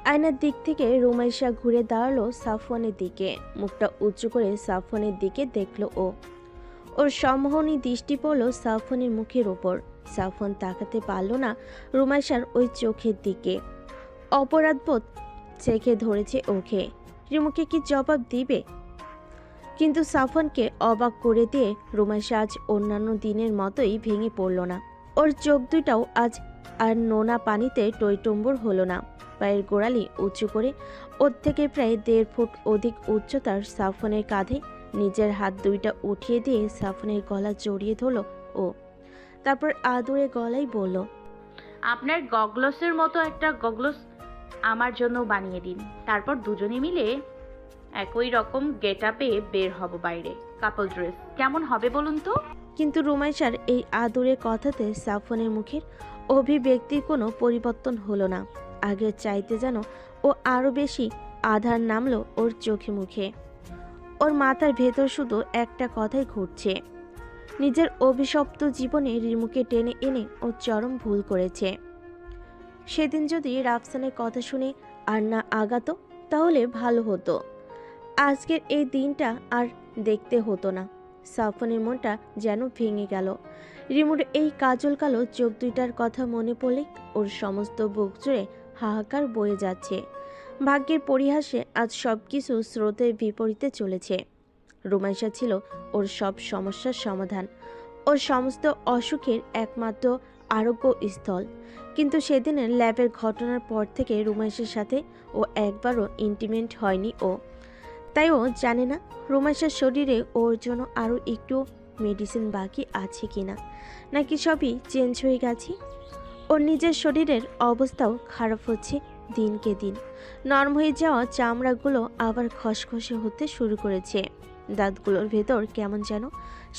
আয়নার দিক থেকে রোমাইশা ঘুরে দাঁড়ালো সাফওয়ানের দিকে। মুখটা উঁচু করে সাফওয়ানের দিকে দেখলো ও। ওর সম্মোহনী দৃষ্টি পড়ল সাফওয়ানের মুখের ওপর। সাফওয়ান তাকাতে পারল না রোমাইশার ওই চোখের দিকে। অপরাধবোধ চেখে ধরেছে ওকে। রিমুকে কি জবাব দিবে? কিন্তু সাফওয়ানকে অবাক করে দিয়ে রোমাইশা আজ অন্যান্য দিনের মতোই ভেঙে পড়ল না। ওর চোখ দুটাও আজ আর নোনা পানিতে টইটম্বুর হলো না। পায়ের গোড়ালি উঁচু করে ওর থেকে প্রায় 1.5 ফুট অধিক উচ্চতার সাফওয়ানের কাঁধে নিজের হাত দুইটা উঠিয়ে দিয়ে সাফওয়ানের গলা জড়িয়ে ধরল ও। তারপর আদরে গলায় বলল, আপনার গগলসের মতো একটা গগলস আমার জন্য বানিয়ে দিন, তারপর দুজনে মিলে একই রকম গেট আপে বের হব বাইরে। কাপল ড্রেস কেমন হবে বলুন তো? কিন্তু রোমাইশার এই আদরের কথাতে সাফওয়ানের মুখের অভিব্যক্তির কোনো পরিবর্তন হলো না। আগের চাইতে যেন ও আরও বেশি আধার নামলো ওর চোখে মুখে। ওর মাথার ভেতর শুধু একটা কথাই ঘুরছে, নিজের অভিশপ্ত জীবনে রিমুকে টেনে এনে ও চরম ভুল করেছে। সেদিন যদি রাফসানের কথা শুনে আর না আগাতো তাহলে ভালো হতো। আজকের এই দিনটা আর দেখতে হতো না। সাফওয়ানের মনটা যেন ভেঙে গেল। রিমুর এই কাজল কালো চোখ দুইটার কথা মনে পড়লে ওর সমস্ত বুক জুড়ে হাহাকার বয়ে যাচ্ছে। ভাগ্যের পরিহাসে আজ সব কিছু স্রোতের বিপরীতে চলেছে। রোমাইশা ছিল ওর সব সমস্যার সমাধান, ওর সমস্ত অসুখের একমাত্র আরোগ্য স্থল। কিন্তু সেদিনের ল্যাবের ঘটনার পর থেকে রোমাইশার সাথে ও একবারও ইন্টিমেট হয়নি ও। তাই ও জানে না রোমাইশার শরীরে ওর জন্য আরও একটু মেডিসিন বাকি আছে কিনা, নাকি সবই চেঞ্জ হয়ে গেছে। ওর নিজের শরীরের অবস্থাও খারাপ হচ্ছে দিনকে দিন। নরম হয়ে যাওয়া চামড়াগুলো আবার খসখসে হতে শুরু করেছে। দাঁতগুলোর ভেতর কেমন যেন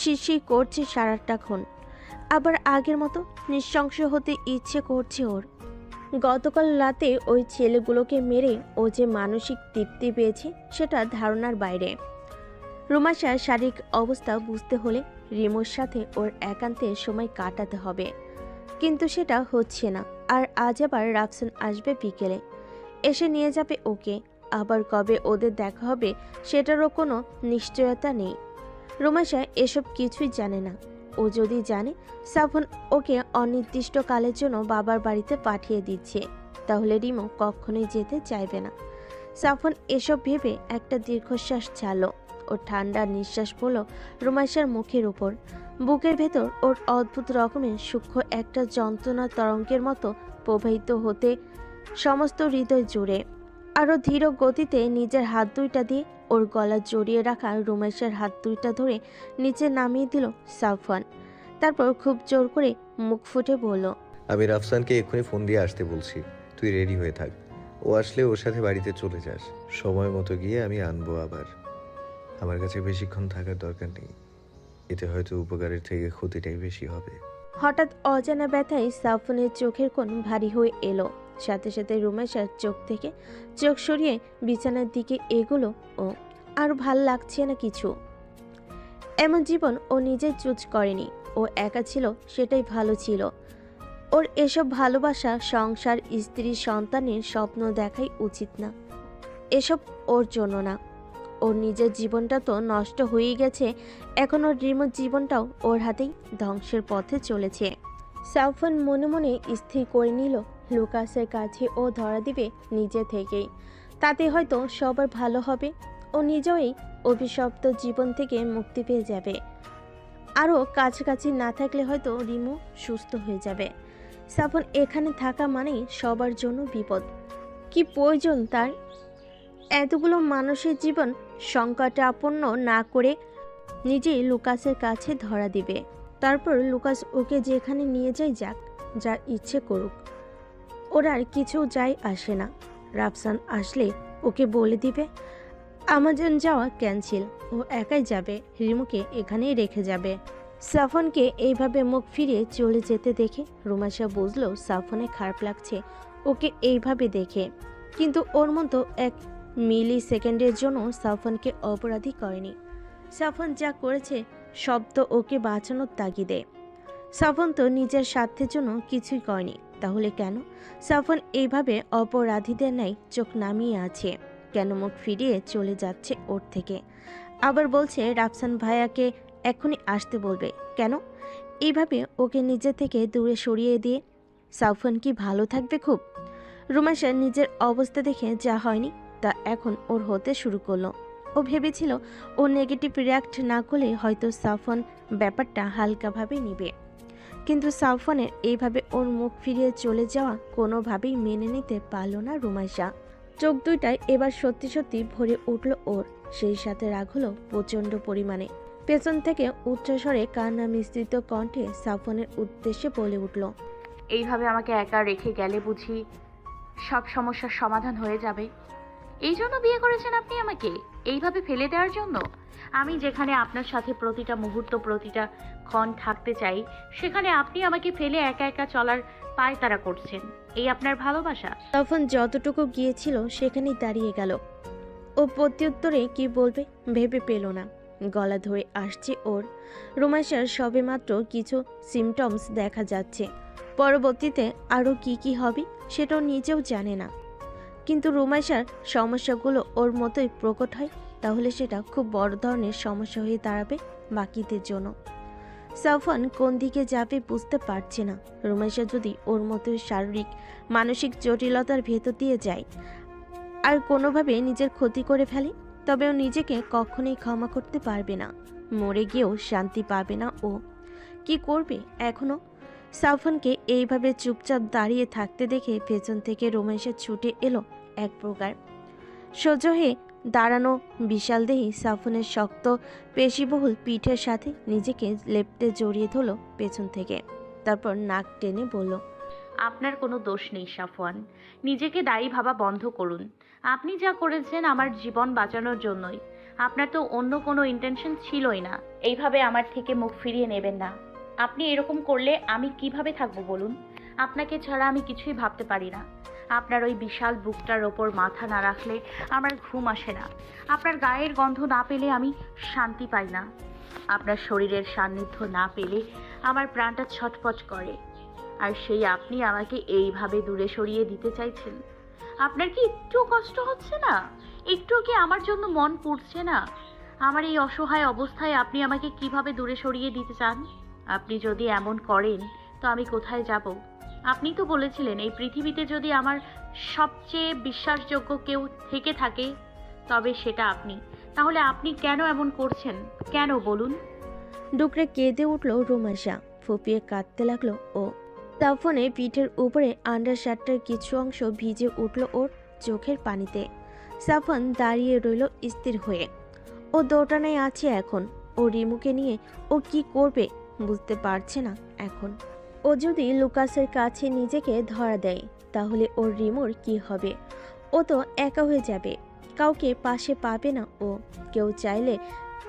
শিরশির করছে সারাটাক্ষণ। আবার আগের মতো নৃশংস হতে ইচ্ছে করছে ওর। গতকাল রাতে ওই ছেলেগুলোকে মেরে ও যে মানসিক তৃপ্তি পেয়েছে সেটা ধারণার বাইরে। রোমাইশার শারীরিক অবস্থা বুঝতে হলে রিমুর সাথে ওর একান্তে সময় কাটাতে হবে, কিন্তু সেটা হচ্ছে না। আর আজ আবার রাফসান আসবে বিকেলে, এসে নিয়ে যাবে ওকে। আবার কবে ওদের দেখা হবে সেটারও কোনো নিশ্চয়তা নেই। রোমাইশা এসব কিছুই জানে না। ও যদি জানে সাফওয়ান ওকে অনির্দিষ্টকালের জন্য বাবার বাড়িতে পাঠিয়ে দিচ্ছে, তাহলে রিমু কখনোই যেতে চাইবে না। সাফওয়ান এসব ভেবে একটা দীর্ঘশ্বাস ছাড়ল। ওর ঠান্ডা নিঃশ্বাস পড়ল রোমাইশার মুখের উপর। বুকের ভেতর ওর অদ্ভুত রকমের সূক্ষ্ম একটা যন্ত্রণা তরঙ্গের মতো প্রবাহিত হতে সমস্ত হৃদয় জুড়ে। আরও ধীর গতিতে নিজের হাত দুইটা দিয়ে ওর গলা জড়িয়ে রাখা রোমাইশার হাত দুইটা ধরে নিচে নামিয়ে দিল সাফওয়ান। তারপর খুব জোর করে মুখ ফুটে বলল, আমি রাফসানকে এক্ষুনি ফোন দিয়ে আসতে বলছি, তুই রেডি হয়ে থাক। ও আসলে ওর সাথে বাড়িতে চলে যাস, সময় মতো গিয়ে আমি আনবো। আবার আমার কাছে বেশিক্ষণ থাকার দরকার নেই, এতে হয়তো উপকারের থেকে ক্ষতিটাই বেশি হবে। হঠাৎ অজানা ব্যথায় সাফওয়ানের চোখের কোণ ভারী হয়ে এলো। সাথে সাথে রোমাইশার চোখ থেকে চোখ সরিয়ে বিছানার দিকে এগোলো ও। আর ভাল লাগছে না কিছু। এমন জীবন ও নিজে চুজ করেনি, ও একা ছিল সেটাই ভালো ছিল। ওর এসব ভালোবাসা, সংসার, স্ত্রী, সন্তানের স্বপ্ন দেখাই উচিত না। এসব ওর জন্য না। ওর নিজের জীবনটা তো নষ্ট হয়েই গেছে, এখন ওর রিমোট জীবনটাও ওর হাতেই ধ্বংসের পথে চলেছে। সাফওয়ান মনে মনে স্থির করে নিল লুকাসের কাছে ও ধরা দিবে নিজে থেকেই, তাতে হয়তো সবার ভালো হবে। ও নিজেও এই অভিশপ্ত জীবন থেকে মুক্তি পেয়ে যাবে। আরও কাছাকাছি না থাকলে হয়তো রিমো সুস্থ হয়ে যাবে। সাফওয়ান এখানে থাকা মানেই সবার জন্য বিপদ। কি প্রয়োজন তার এতগুলো মানুষের জীবন সংকটাপন্ন না করে নিজেই লুকাসের কাছে ধরা দিবে? তারপর লুকাস ওকে যেখানে নিয়ে যায় যাক, যা ইচ্ছে করুক, ওর আর কিছু যায় আসে না। রাফসান আসলে ওকে বলে দিবে আমাজন যাওয়া ক্যান্সেল, ও একাই যাবে, রিমুকে এখানেই রেখে যাবে। সাফনকে এইভাবে মুখ ফিরিয়ে চলে যেতে দেখে রুমাইশা বুঝলো সাফনের খারাপ লাগছে ওকে এইভাবে দেখে, কিন্তু ওর মতো এক মিলি সেকেন্ডের জন্য সাফনকে অপরাধী করেনি। সাফন যা করেছে সব তো ওকে বাঁচানোর তাগিদে। সাফন তো নিজের স্বার্থের জন্য কিছুই করেনি, তাহলে কেন সাফন এইভাবে অপরাধীদের ন্যায় চোখ নামিয়ে আছে? কেন মুখ ফিরিয়ে চলে যাচ্ছে ওর থেকে? আবার বলছে রাফসান ভাইয়াকে এখনই আসতে বলবে। কেন এইভাবে ওকে নিজে থেকে দূরে সরিয়ে দিয়ে? সাফন কি ভালো থাকবে খুব? রুমাইশা নিজের অবস্থা দেখে যা হয়নি তা এখন ওর হতে শুরু করলো। ও ভেবেছিল ও নেগেটিভ রিয়াক্ট না করলে হয়তো সাফন ব্যাপারটা হালকাভাবে নিবে, কিন্তু সাফনের এইভাবে ওর মুখ ফিরিয়ে চলে যাওয়া কোনোভাবেই মেনে নিতে পারল না রুমাইশা। চোখ দুইটায় এবার সত্যি সত্যি ভরে উঠল ওর, সেই সাথে রাগ হলো প্রচণ্ড পরিমাণে। পেছন থেকে উচ্চস্বরে কান্না মিশ্রিত কণ্ঠে সাফনের উদ্দেশ্যে বলে উঠল, এইভাবে আমাকে একা রেখে গেলে বুঝি সব সমস্যার সমাধান হয়ে যাবে? এই জন্য বিয়ে করেছেন আপনি আমাকে, এইভাবে ফেলে দেওয়ার জন্য? আমি যেখানে আপনার সাথে প্রতিটা মুহূর্ত প্রতিটা ক্ষণ থাকতে চাই, সেখানে আপনি আমাকে ফেলে একা একা চলার পায়তারা করছেন। এই আপনার ভালোবাসা? সাফন যতটুকু গিয়েছিল সেখানেই দাঁড়িয়ে গেল। ও প্রত্যুত্তরে কি বলবে ভেবে পেল না। গলা ধরে আসছে ওর। রুমাইশার সবেমাত্র কিছু সিমটমস দেখা যাচ্ছে, পরবর্তীতে আরও কি কি হবে সেটাও নিজেও জানে না। কিন্তু রুমাইশার সমস্যাগুলো ওর মতোই প্রকট হয়, তাহলে সেটা খুব বড় ধরনের সমস্যা হয়ে দাঁড়াবে বাকিদের জন্য। সাফওয়ান কোন দিকে যাবে বুঝতে পারছে না। রুমাইশা যদি ওর মতোই শারীরিক মানসিক জটিলতার ভেতর দিয়ে যায় আর কোনোভাবে নিজের ক্ষতি করে ফেলে, তবে ও নিজেকে কখনোই ক্ষমা করতে পারবে না। মরে গিয়েও শান্তি পাবে না ও। কি করবে এখনো? সাফওয়ানকে এইভাবে চুপচাপ দাঁড়িয়ে থাকতে দেখে পেছন থেকে রুমাইশা ছুটে এলো এক প্রকার। সোজ হয়ে দাঁড়ানো বিশালদেহী সাফনের শক্ত পেশিবহুল পিঠের সাথে নিজেকে লেপ্টে জড়িয়ে ধরল পেছন থেকে। তারপর নাক টেনে বলল, আপনার কোনো দোষ নেই সাফওয়ান, নিজেকে দায়ী ভাবা বন্ধ করুন। আপনি যা করেছেন আমার জীবন বাঁচানোর জন্যই, আপনার তো অন্য কোনো ইন্টেনশন ছিলই না। এইভাবে আমার থেকে মুখ ফিরিয়ে নেবেন না। আপনি এরকম করলে আমি কিভাবে থাকবো বলুন? আপনাকে ছাড়া আমি কিছুই ভাবতে পারি না। আপনার ওই বিশাল বুকটার ওপর মাথা না রাখলে আমার ঘুম আসে না। আপনার গায়ের গন্ধ না পেলে আমি শান্তি পাই না। আপনার শরীরের সান্নিধ্য না পেলে আমার প্রাণটা ছটফট করে। আর সেই আপনি আমাকে এইভাবে দূরে সরিয়ে দিতে চাইছেন? আপনার কি একটু কষ্ট হচ্ছে না? একটু কি আমার জন্য মন পুড়ছে না? আমার এই অসহায় অবস্থায় আপনি আমাকে কিভাবে দূরে সরিয়ে দিতে চান? আপনি যদি এমন করেন তো আমি কোথায় যাব? আপনি তো বলেছিলেন এই পৃথিবীতে যদি আমার সবচেয়ে বিশ্বাসযোগ্য কেউ থেকে থাকে তবে সেটা আপনি। তাহলে আপনি কেন এমন করছেন? কেন বলুন? ডুকরে কেঁদে উঠল রুমাইশা। ফুপিয়ে কাঁদতে লাগলো ও। সাফনে পিঠের উপরে আন্ডার শার্টটার কিছু অংশ ভিজে উঠল ওর চোখের পানিতে। সাফন দাঁড়িয়ে রইল স্থির হয়ে। ও দোটানায় আছে এখন। ও রিমুকে নিয়ে ও কি করবে বুঝতে পারছে না এখন। ও যদি লুকাসের কাছে নিজেকে ধরা দেয় তাহলে ওর রিমুর কি হবে? ও তো একা হয়ে যাবে, কাউকে পাশে পাবে না ও।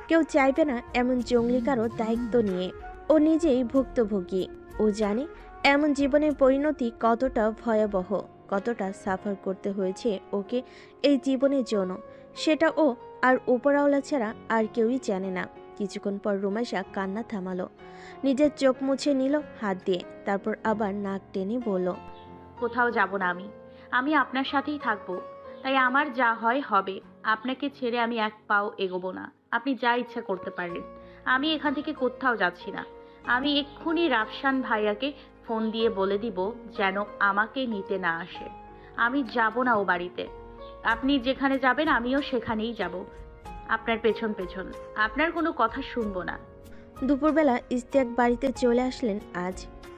কেউ চাইবে না এমন জঙ্গলি কারো দায়িত্ব নিয়ে। ও নিজেই ভুক্তভোগী। ও জানে এমন জীবনের পরিণতি কতটা ভয়াবহ, কতটা সাফার করতে হয়েছে ওকে এই জীবনের জন্য, সেটা ও আর উপরওয়ালা ছাড়া আর কেউই জানে না। কিছুক্ষণ পর রুমাইশা কান্না থামালো, নিজের চোখ মুছে নিল হাত দিয়ে, তারপর আবার নাক টেনে বলল, কোথাও যাব না আমি আপনার সাথেই থাকবো। তাই আমার যা হয় হবে। আপনাকে ছেড়ে আমি এক পাও এগোবো না। আপনি যা ইচ্ছা করতে পারেন। আমি এখান থেকে কোথাও যাচ্ছি না। আমি এক্ষুনি রাফসান ভাইয়াকে ফোন দিয়ে বলে দিব যেন আমাকে নিতে না আসে। আমি যাব না ও বাড়িতে। আপনি যেখানে যাবেন আমিও সেখানেই যাব, আপনার পেছন পেছন। আপনার কোনো কথা শুনবো না। দুপুরবেলা ইস্তিয়াক বাড়িতে চলে আসলেন আজ।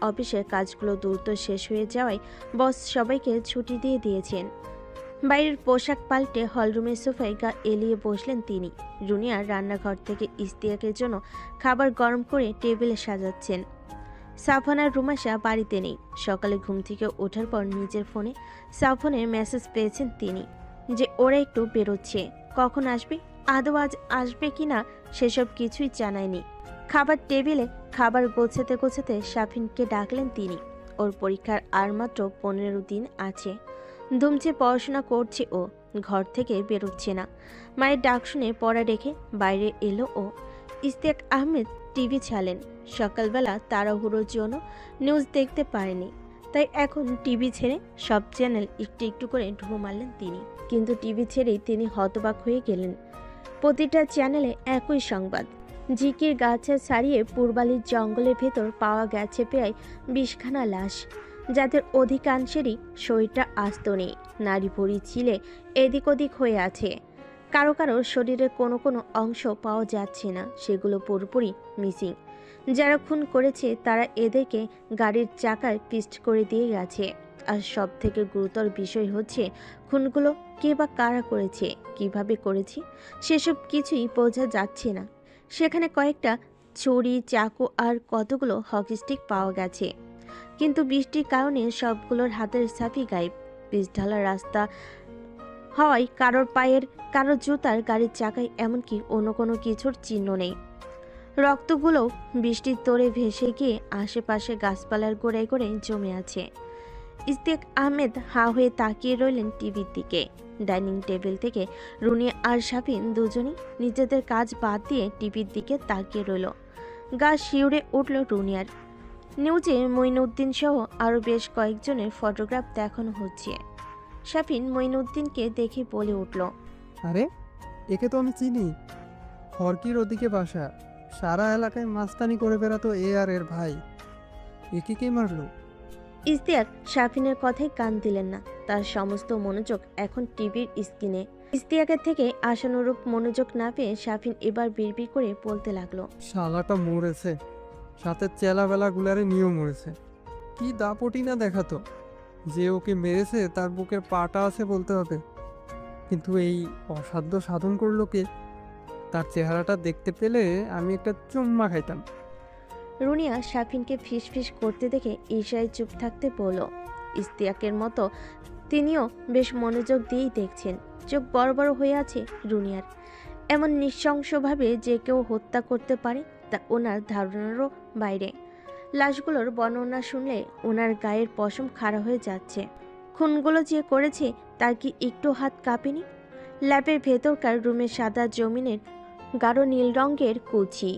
অফিসের কাজগুলো দ্রুত শেষ হয়ে যাওয়ায় বস সবাইকে ছুটি দিয়ে দিয়েছেন। বাইরের পোশাক পাল্টে হলরুমের সোফায় গা এলিয়ে বসলেন তিনি। রুনিয়া রান্নাঘর থেকে ইস্তিয়াকের জন্য খাবার গরম করে টেবিলে সাজাচ্ছেন। সাফওয়ান আর রুমাইশা বাড়িতে নেই। সকালে ঘুম থেকে ওঠার পর নিজের ফোনে সাফওয়ানের মেসেজ পেয়েছেন তিনি যে ওরা একটু বেরোচ্ছে। কখন আসবে, আদৌ আজ আসবে কিনা সেসব কিছুই জানায়নি। খাবার টেবিলে খাবার গোছাতে গোছাতে শাফিনকে ডাকলেন তিনি। ওর পরীক্ষার আর মাত্র 15 দিন আছে। ধুমছে পড়াশোনা করছে ও, ঘর থেকে বেরোচ্ছে না। মায়ের ডাক শুনে পড়া রেখে বাইরে এলো ও। ইস্তিয়াক আহমেদ টিভি ছাড়লেন। সকালবেলা তাড়াহুড়োর জন্য নিউজ দেখতে পারেনি, তাই এখন টিভি ছেড়ে সব চ্যানেল একটু একটু করে ঢুঁ মারলেন তিনি। কিন্তু টিভি ছেড়েই তিনি হতবাক হয়ে গেলেন। প্রতিটা চ্যানেলে একই সংবাদ। ঝিকির গাছে ছাড়িয়ে পূর্বালির জঙ্গলের ভেতর পাওয়া গেছে প্রায় 20খানা লাশ, যাদের অধিকাংশেরই শরীরটা আস্ত নেই। নাড়ি ভুঁড়ি ছিলে এদিক ওদিক হয়ে আছে। কারো কারো শরীরের কোনো কোনো অংশ পাওয়া যাচ্ছে না, সেগুলো পুরোপুরি মিসিং। যারা খুন করেছে তারা এদেরকে গাড়ির চাকায় পিস্ট করে দিয়ে গেছে। আর সব থেকে গুরুতর বিষয় হচ্ছে খুনগুলো কে বা কারা করেছে, কিভাবে করেছে সেসব কিছুই বোঝা যাচ্ছে না। সেখানে কয়েকটা ছুরি, চাকু আর কতগুলো হকি স্টিক পাওয়া গেছে, কিন্তু বৃষ্টির কারণে সবগুলোর হাতের ছাপই গায়েব। পিচ ঢালা রাস্তা হওয়ায় কারোর পায়ের, কারোর জুতার, গাড়ির চাকায় এমনকি অন্য কোনো কিছুর চিহ্ন নেই। রক্তগুলো বৃষ্টির তোড়ে ভেসে গিয়ে আশেপাশে গাছপালার গোড়ায় গোড়ায় জমে আছে। ইস্তিয়াক আহমেদ হা হয়ে তাকিয়ে রইলেন টিভির দিকে। ডাইনিং টেবিল থেকে রুনি আর শাফিন দুজনই নিজেদের কাজ বাদ দিয়ে টিভির দিকে তাকিয়ে রইল। গা শিউরে উঠল রুনিয়ার। নিউজে মঈনুদ্দিন সহ আরও বেশ কয়েকজনের ফটোগ্রাফ দেখানো হচ্ছে। শাফিন মঈনুদ্দিনকে দেখে বলে উঠল, আরে একে তো আমি চিনি, হরকির ওদিকে বাসা, সারা এলাকায় মাস্তানি করে বেড়াতো এ আর এর ভাই। একে কে মারলো? ইস্তিয়াক শাফিনের কথায় কান দিলেন না। তার সমস্ত মনোযোগ এখন টিভির স্ক্রিনে। ইস্তিয়াকের থেকে আশানুরূপ মনোযোগ না পেয়ে শাফিন এবার বিড়বিড় করে বলতে লাগলো, শালাটা মরেছে, সাথে চেলাবেলা গুলারে নিয়েও মরেছে। কি দাপটি না দেখাতো, যে ওকে মেরেছে তার বুকের পাটা আছে বলতে হবে। কিন্তু এই অসাধ্য সাধন করলো কে? তার চেহারাটা দেখতে পেলে আমি একটা চুম্মা খাইতাম। রুনিয়া শাফিনকে ফিস ফিস করতে দেখে ঈশায় চুপ থাকতে বলল। ইস্তিয়াকের মতো তিনিও বেশ মনোযোগ দিয়েই দেখছেন। চোখ বড় বড় হয়ে আছে রুনিয়ার। এমন নৃশংসভাবে যে কেউ হত্যা করতে পারে তা ওনার ধারণারও বাইরে। লাশগুলোর বর্ণনা শুনলে ওনার গায়ের পশম খাড়া হয়ে যাচ্ছে। খুনগুলো যে করেছে তার কি একটু হাত কাঁপেনি? ল্যাবের ভেতরকার রুমের সাদা জমিনের গাঢ় নীল রঙের কুচি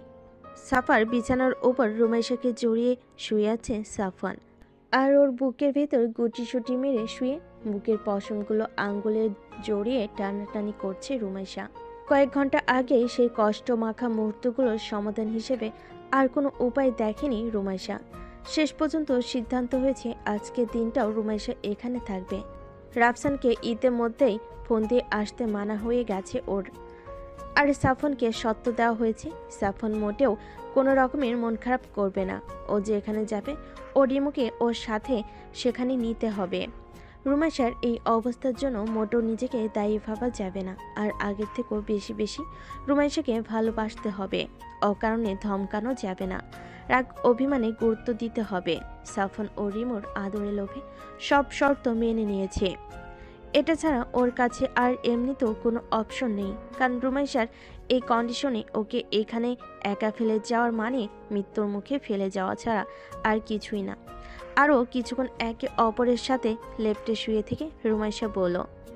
সাফার বিছানার ওপর রুমাইশাকে জড়িয়ে শুয়ে আছে সাফওয়ান, আর ওর বুকের ভেতর গুটিসুটি মেরে শুয়ে বুকের পশমগুলো আঙ্গুলে জড়িয়ে টানাটানি করছে রুমাইশা। কয়েক ঘন্টা আগে সেই কষ্টমাখা মুহূর্তগুলোর সমাধান হিসেবে আর কোনো উপায় দেখেনি রুমাইশা। শেষ পর্যন্ত সিদ্ধান্ত হয়েছে আজকের দিনটাও রুমাইশা এখানে থাকবে। রাফসানকে ইতিমধ্যেই ফোন দিয়ে আসতে মানা হয়ে গেছে ওর। আর সাফওয়ানকে সত্য দেওয়া হয়েছে, সাফওয়ান মোটেও কোনো রকমের মন খারাপ করবে না। ও যে এখানে যাবে ও রিমুকে ওর সাথে সেখানে নিতে হবে। রুমাইশার এই অবস্থার জন্য মোটেও নিজেকে দায়ী ভাবা যাবে না। আর আগের থেকেও বেশি বেশি রুমাইশাকে ভালোবাসতে হবে। অকারণে ধমকানো যাবে না। রাগ অভিমানে গুরুত্ব দিতে হবে। সাফওয়ান ও রিমুর আদরে লোভে সব শর্ত মেনে নিয়েছে। এটা ছাড়া ওর কাছে আর এমনিতেও কোনো অপশন নেই, কারণ রুমাইশার এই কন্ডিশনে ওকে এখানে একা ফেলে যাওয়ার মানে মৃত্যুর মুখে ফেলে যাওয়া ছাড়া আর কিছুই না। আরও কিছুক্ষণ একে অপরের সাথে লেপ্টে শুয়ে থেকে রুমাইশা বলল,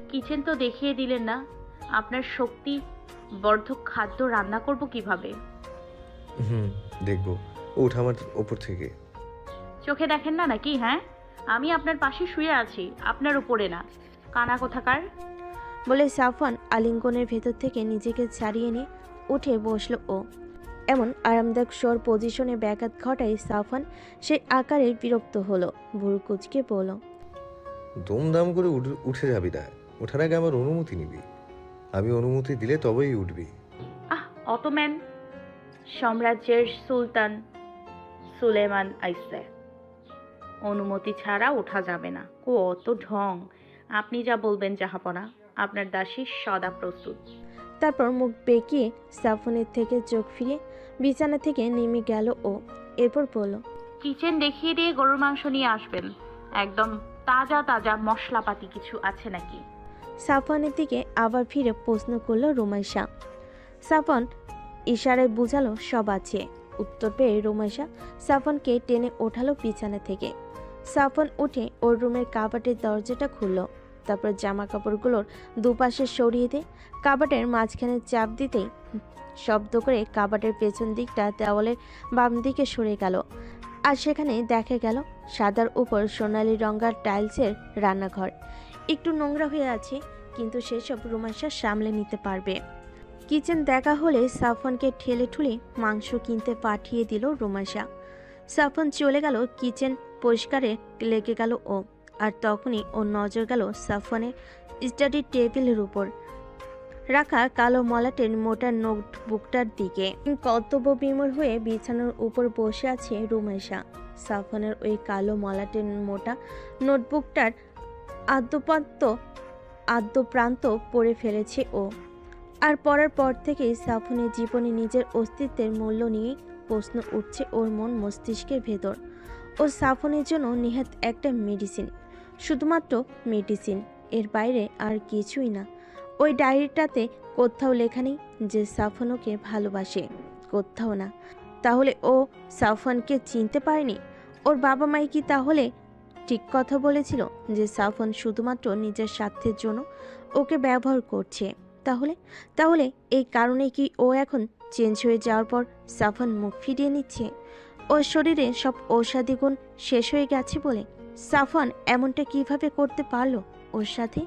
কিচেন তো দেখিয়ে দিলেন না। আপনার শক্তি বর্ধক খাদ্য রান্না করব কিভাবে? হুম, দেখবো। উঠ আমার ওপর থেকে। চোখে দেখেন না নাকি? হ্যাঁ, আমি আপনার পাশে শুয়ে আছি, আপনার উপরে না। কানা কোথাকার। বলে সাফওয়ান আলিঙ্গনের ভেতর থেকে নিজেকে ছাড়িয়ে নিয়ে উঠে বসলো ও। এমন আরামদায়ক শোর পজিশনে ব্যাঘাত ঘটায় সাফওয়ান সেই আকারে বিরক্ত হলো। ভুরু কুচকে বলল, দমদাম করে উঠে যাবি না। ওঠার আগে আমার অনুমতি নিবি। আমি অনুমতি দিলে তবেই উঠবি। অটোম্যান সাম্রাজ্যের সুলতান সুলেমান আইসে, অনুমতি ছাড়া ওঠা যাবে না। কত ঢং! আপনি যা বলবেন জাহাপনা, আপনার দাসী সদা প্রস্তুত। তারপর মুখ বেঁকিয়ে সাফওয়ানের থেকে চোখ ফিরিয়ে বিছানা থেকে নেমে গেল ও। এরপর বলল, কিচেন দেখিয়ে দিয়ে গরুর মাংস নিয়ে আসবেন। একদম তাজা তাজা মশলাপাতি কিছু আছে নাকি? সাফওয়ানের দিকে আবার ফিরে প্রশ্ন করলো রুমাইশা। সাফওয়ান ইশারায় বুঝালো সব আছে। উত্তর পেয়ে রুমাইশা সাফওয়ানকে টেনে ওঠালো বিছানা থেকে। সাফওয়ান উঠে ওর রুমের কাবাটের দরজাটা খুলল। তারপর জামা কাপড়গুলোর দুপাশে সরিয়ে দিয়ে কাবাটের মাঝখানে চাপ দিতেই শব্দ করে কাবাটের পেছন দিকটা দেওয়ালের বাম দিকে সরে গেল। আর সেখানে দেখা গেল সাদার উপর সোনালি রঙার টাইলসের রান্নাঘর। একটু নোংরা হয়ে আছে, কিন্তু সেসব রুমাইশা সামলে নিতে পারবে। কিচেন দেখা হলে সাফওয়ানকে ঠেলে ঠুলে মাংস কিনতে পাঠিয়ে দিল রুমাইশা। সাফওয়ান চলে গেল, কিচেন পরিষ্কারে লেগে গেল ও। আর তখনই ওর নজর গেল সাফওয়ানের স্টাডি টেবিলের উপর রাখা কালো মলাটের মোটা নোটবুকটার দিকে। কর্তব্য বিমূঢ় হয়ে বিছানার উপর বসে আছে রুমাইশা। সাফওয়ানের ওই কালো মলাটের মোটা নোটবুকটার আদ্যপ্রান্ত পড়ে ফেলেছে ও। আর পড়ার পর থেকেই সাফওয়ানের জীবনে নিজের অস্তিত্বের মূল্য নিয়ে প্রশ্ন উঠছে ওর মন মস্তিষ্কের ভেতর। ও সাফওয়ানের জন্য নিহাত একটা মেডিসিন, শুধুমাত্র মেডিসিন, এর বাইরে আর কিছুই না। ওই ডায়েরিটাতে কোথাও লেখা নেই যে সাফওয়ান ওকে ভালোবাসে, কোথাও না। তাহলে ও সাফওয়ানকে চিনতে পারেনি? ওর বাবা মাই কি তাহলে ঠিক কথা বলেছিল যে সাফওয়ান শুধুমাত্র নিজের স্বার্থের জন্য ওকে ব্যবহার করছে? তাহলে এই কারণে কি ও এখন চেঞ্জ হয়ে যাওয়ার পর সাফওয়ান মুখ ফিরিয়ে নিচ্ছে? ওর শরীরে সব ঔষধি গুণ শেষ হয়ে গেছে বলে সাফওয়ান এমনটা কিভাবে করতে পারলো ওর সাথে?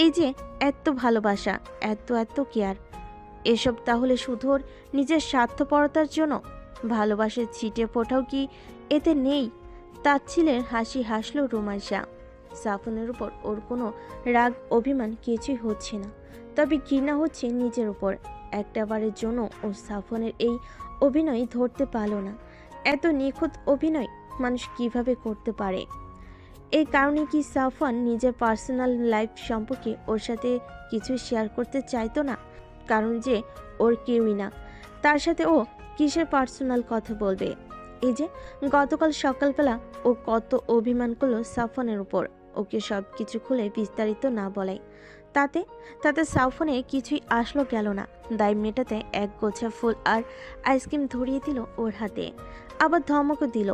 এই যে এত ভালোবাসা, এত কেয়ার, এসব তাহলে শুধু ওর নিজের স্বার্থপরতার জন্য? ভালোবাসার ছিটে ফোটাও কি এতে নেই? তাচ্ছিলের হাসি হাসলো রুমাইশা। সাফওয়ানের উপর ওর কোনো রাগ অভিমান কিছুই হচ্ছে না, তবে ঘৃণা হচ্ছে নিজের উপর। একটাবারের জন্য ও সাফওয়ানের এই অভিনয় ধরতে পারল না। এত নিখুঁত অভিনয় মানুষ কিভাবে করতে পারে? এই কারণে কি সাফওয়ান নিজের পার্সোনাল লাইফ সম্পর্কে ওর সাথে কিছু শেয়ার করতে চাইতো না? কারণ যে ওর কেউই না, তার সাথে ও কিসের পার্সোনাল কথা বলবে? এই যে গতকাল সকালবেলা ও কত অভিমান করলো সাফওয়ানের উপর, ওকে সব কিছু খুলে বিস্তারিত না বলাই। তাতে সাফওয়ানের কিছুই আসলো গেল না। দায় মেটাতে এক গোছা ফুল আর আইসক্রিম ধরিয়ে দিল ওর হাতে, আবার ধমকও দিল।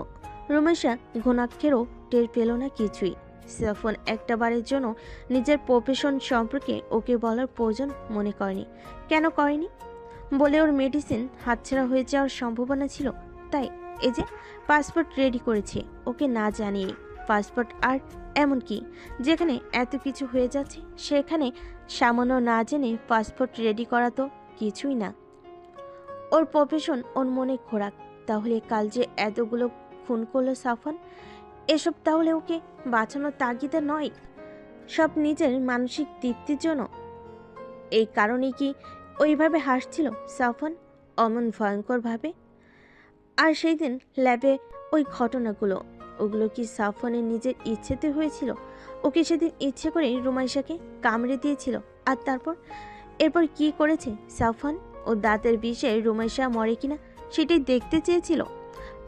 রুমাইশা ঘুণাক্ষেরও টের পেল না কিছুই। সাফওয়ান একটাবারের জন্য নিজের প্রফেশন সম্পর্কে ওকে বলার প্রয়োজন মনে করেনি। কেন করেনি? বলে ওর মেডিসিন হাতছাড়া হয়ে যাওয়ার সম্ভাবনা ছিল, তাই এই যে পাসপোর্ট রেডি করেছে ওকে না জানিয়ে। পাসপোর্ট আর এমন কি যেখানে এত কিছু হয়ে যাচ্ছে সেখানে সামান্য না জেনে পাসপোর্ট রেডি করা তো কিছুই না। ওর প্রফেশন ওর মনে খোরাক। তাহলে কাল যে এতগুলো খুন করলো সাফওয়ান, এসব তাহলে ওকে বাঁচানোর তাগিদে নয়, সব নিজের মানসিক তৃপ্তির জন্য? এই কারণেই কি ওইভাবে হাসছিল সাফওয়ান অমন ভয়ঙ্করভাবে? আর সেই দিন ল্যাবে ওই ঘটনাগুলো, ওগুলো কি সাফওয়ানের নিজের ইচ্ছেতে হয়েছিল? ওকে সেদিন ইচ্ছে করে রুমাইশাকে কামড়ে দিয়েছিল। আর এরপর কি করেছে সাফওয়ান? ও দাঁতের বিষে রুমাইশা মরে কিনা সেটাই দেখতে চেয়েছিল।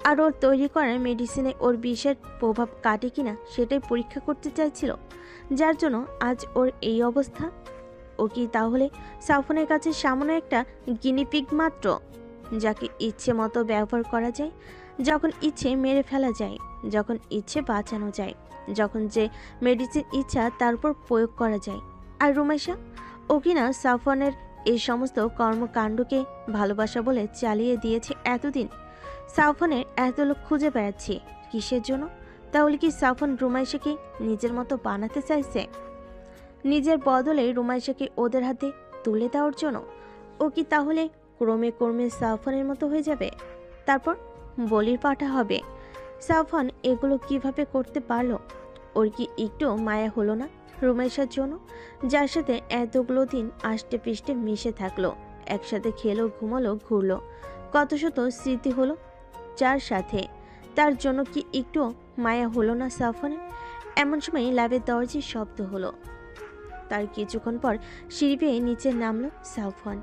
আর ওর তৈরি করা মেডিসিনে ওর বিষের প্রভাব কাটে কিনা সেটাই পরীক্ষা করতে চাইছিল, যার জন্য আজ ওর এই অবস্থা। ও কি তাহলে সাফওয়ানের কাছে সামান্য একটা গিনিপিগ মাত্র, যাকে ইচ্ছে মতো ব্যবহার করা যায়, যখন ইচ্ছে মেরে ফেলা যায়, যখন ইচ্ছে বাঁচানো যায়, যখন যে মেডিসিন ইচ্ছা তার উপর প্রয়োগ করা যায়? আর রুমাইশা, ও কিনা সাফওয়ানের এই সমস্ত কর্মকাণ্ডকে ভালোবাসা বলে চালিয়ে দিয়েছে এতদিন। সাফনের এত লোক খুঁজে বেড়াচ্ছে কিসের জন্য? তাহলে কি সাফন রুমাইশাকে নিজের মতো বানাতে চাইছে? নিজের বদলে রুমাইশাকে ওদের হাতে তুলে দেওয়ার জন্য? ও কি তাহলে ক্রমে ক্রমে সাফনের মতো হয়ে যাবে, তারপর বলির পাঠা হবে? সাফন এগুলো কিভাবে করতে পারলো? ওর কি একটু মায়া হলো না রুমাইশার জন্য, যার সাথে এতগুলো দিন আষ্টে পৃষ্ঠে মিশে থাকলো, একসাথে খেলো, ঘুমালো, ঘুরলো, কত শত স্মৃতি হলো যার সাথে? তার জন্য কি একটু মায়া হলো না সাফনের? এমন সময় ল্যাবের দরজায় শব্দ হলো। তার কিছুক্ষণ পর সিঁড়ি বেয়ে নিচে নামলো সাফন।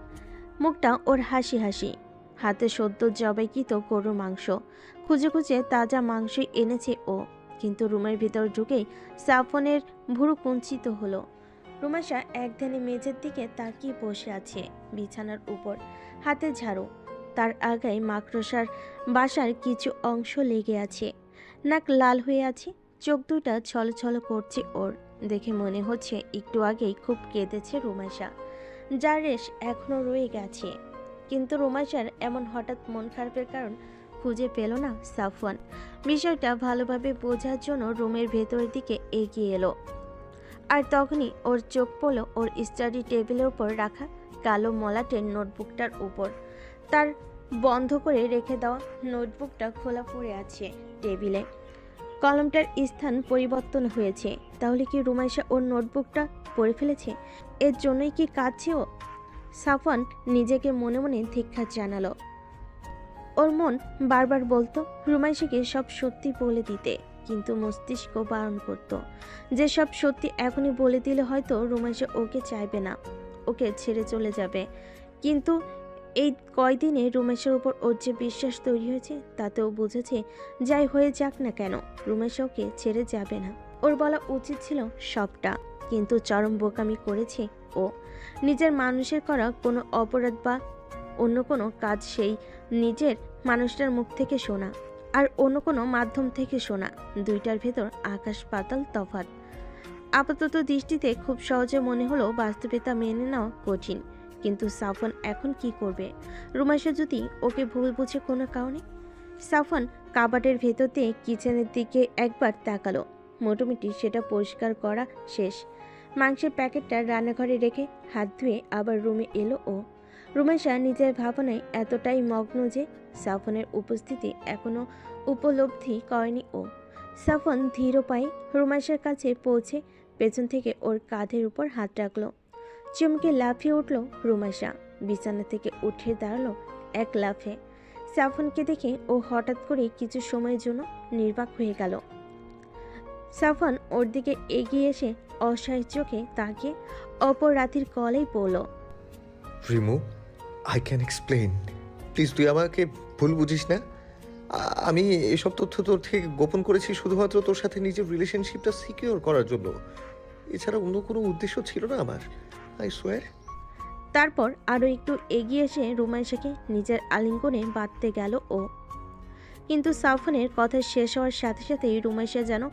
মুখটা ওর হাসি হাসি, হাতে সদ্য জবাইকৃত গরুর মাংস। খুঁজে খুঁজে তাজা মাংসই এনেছে ও। কিন্তু রুমের ভিতর ঢুকেই সাফনের ভুরু কুঞ্চিত হলো। রুমাশা একধানে মেঝের দিকে তাকিয়ে বসে আছে বিছানার উপর, হাতে ঝাড়ু। তার আগায় মাকড়সার বাসার কিছু অংশ লেগে আছে। নাক লাল হয়ে আছে, চোখ দুটা ছলছল করছে ওর। দেখে মনে হচ্ছে একটু আগেই খুব কেঁদেছে রুমাশা, যার রেশ এখনো রয়ে গেছে। কিন্তু রুমাশার এমন হঠাৎ মন খারাপের কারণ খুঁজে পেল না সাফওয়ান। বিষয়টা ভালোভাবে বোঝার জন্য রুমের ভেতরের দিকে এগিয়ে এলো। আর তখনই ওর চোখ পড়ল ওর স্টাডি টেবিলের উপর রাখা কালো মলাটের নোটবুকটার উপর। তার বন্ধ করে রেখে দেওয়া নোটবুকটা খোলা পড়ে আছে টেবিলে। কলমটার স্থান পরিবর্তন হয়েছে। তাহলে কি রুমাইশা ওর নোটবুকটা পড়ে ফেলেছে? এর জন্যই কি কাঁদছে ও? সাফওয়ান নিজেকে মনে মনে ধিক্কার জানালো। ওর মন বারবার বলতো রুমাইশাকে সব সত্যি বলে দিতে, কিন্তু মস্তিষ্ক বারণ করত যে সব সত্যি এখনই বলে দিলে হয়তো রুমাইশা ওকে চাইবে না, ওকে ছেড়ে চলে যাবে। কিন্তু এই কয়দিনে রুমেশের উপর ওর যে বিশ্বাস তৈরি হয়েছে তাতেও বুঝেছে যাই হয়ে যাক না কেন রুমেশ ওকে ছেড়ে যাবে না। ওর বলা উচিত ছিল সবটা, কিন্তু চরম বোকামি করেছে ও। নিজের মানুষের করা কোনো অপরাধ বা অন্য কোনো কাজ সেই নিজের মানুষটার মুখ থেকে শোনা আর অন্য কোনো মাধ্যম থেকে শোনা, দুইটার ভেতর আকাশ পাতাল তফাৎ। আপাতত দৃষ্টিতে খুব সহজে মনে হলো বাস্তবে তা মেনে নেওয়া কঠিন। কিন্তু সাফন এখন কি করবে? রুমাইশা যদি ওকে ভুল বুঝে কোনো কারণে? সাফন কাবাটের ভেতর দিয়ে কিচেনের দিকে একবার তাকালো। মোটামুটি সেটা পরিষ্কার করা শেষ। মাংসের প্যাকেটটা রান্নাঘরে রেখে হাত ধুয়ে আবার রুমে এলো ও। রুমাইশা নিজের ভাবনায় এতটাই মগ্ন যে সাফনের উপস্থিতি এখনো উপলব্ধি করেনি ও। সাফন ধীর পায়ে রুমাইশার কাছে পৌঁছে পেছন থেকে ওর কাঁধের উপর হাত রাখলো। চমকে লাফিয়ে উঠল রুমাইশা, বিছানা থেকে উঠে দাঁড়ালো এক লাফে। সাফনকে দেখে ও হঠাৎ করে কিছু সময়ের জন্য নির্বাক হয়ে গেল। সাফন ওর দিকে এগিয়ে এসে অসহায় চোখে তাকিয়ে অপর রাতির কলেই পড়ল। Rimu, I can explain. Please তুই আমাকে ভুল বুঝিস না। আমি এসব তথ্য তোর থেকে গোপন করেছি শুধুমাত্র তোর সাথে নিজের রিলেশনশিপটা সিকিউর করার জন্য। এছাড়া অন্য কোনো উদ্দেশ্য ছিল না আমার, আই সোয়ার। তারপর আরও একটু এগিয়ে এসে রুমাইশাকে নিজের আলিঙ্গনে বাঁধতে গেল ও। কিন্তু সাফনের কথা শেষ হওয়ার সাথে সাথেই রুমাইশা যেন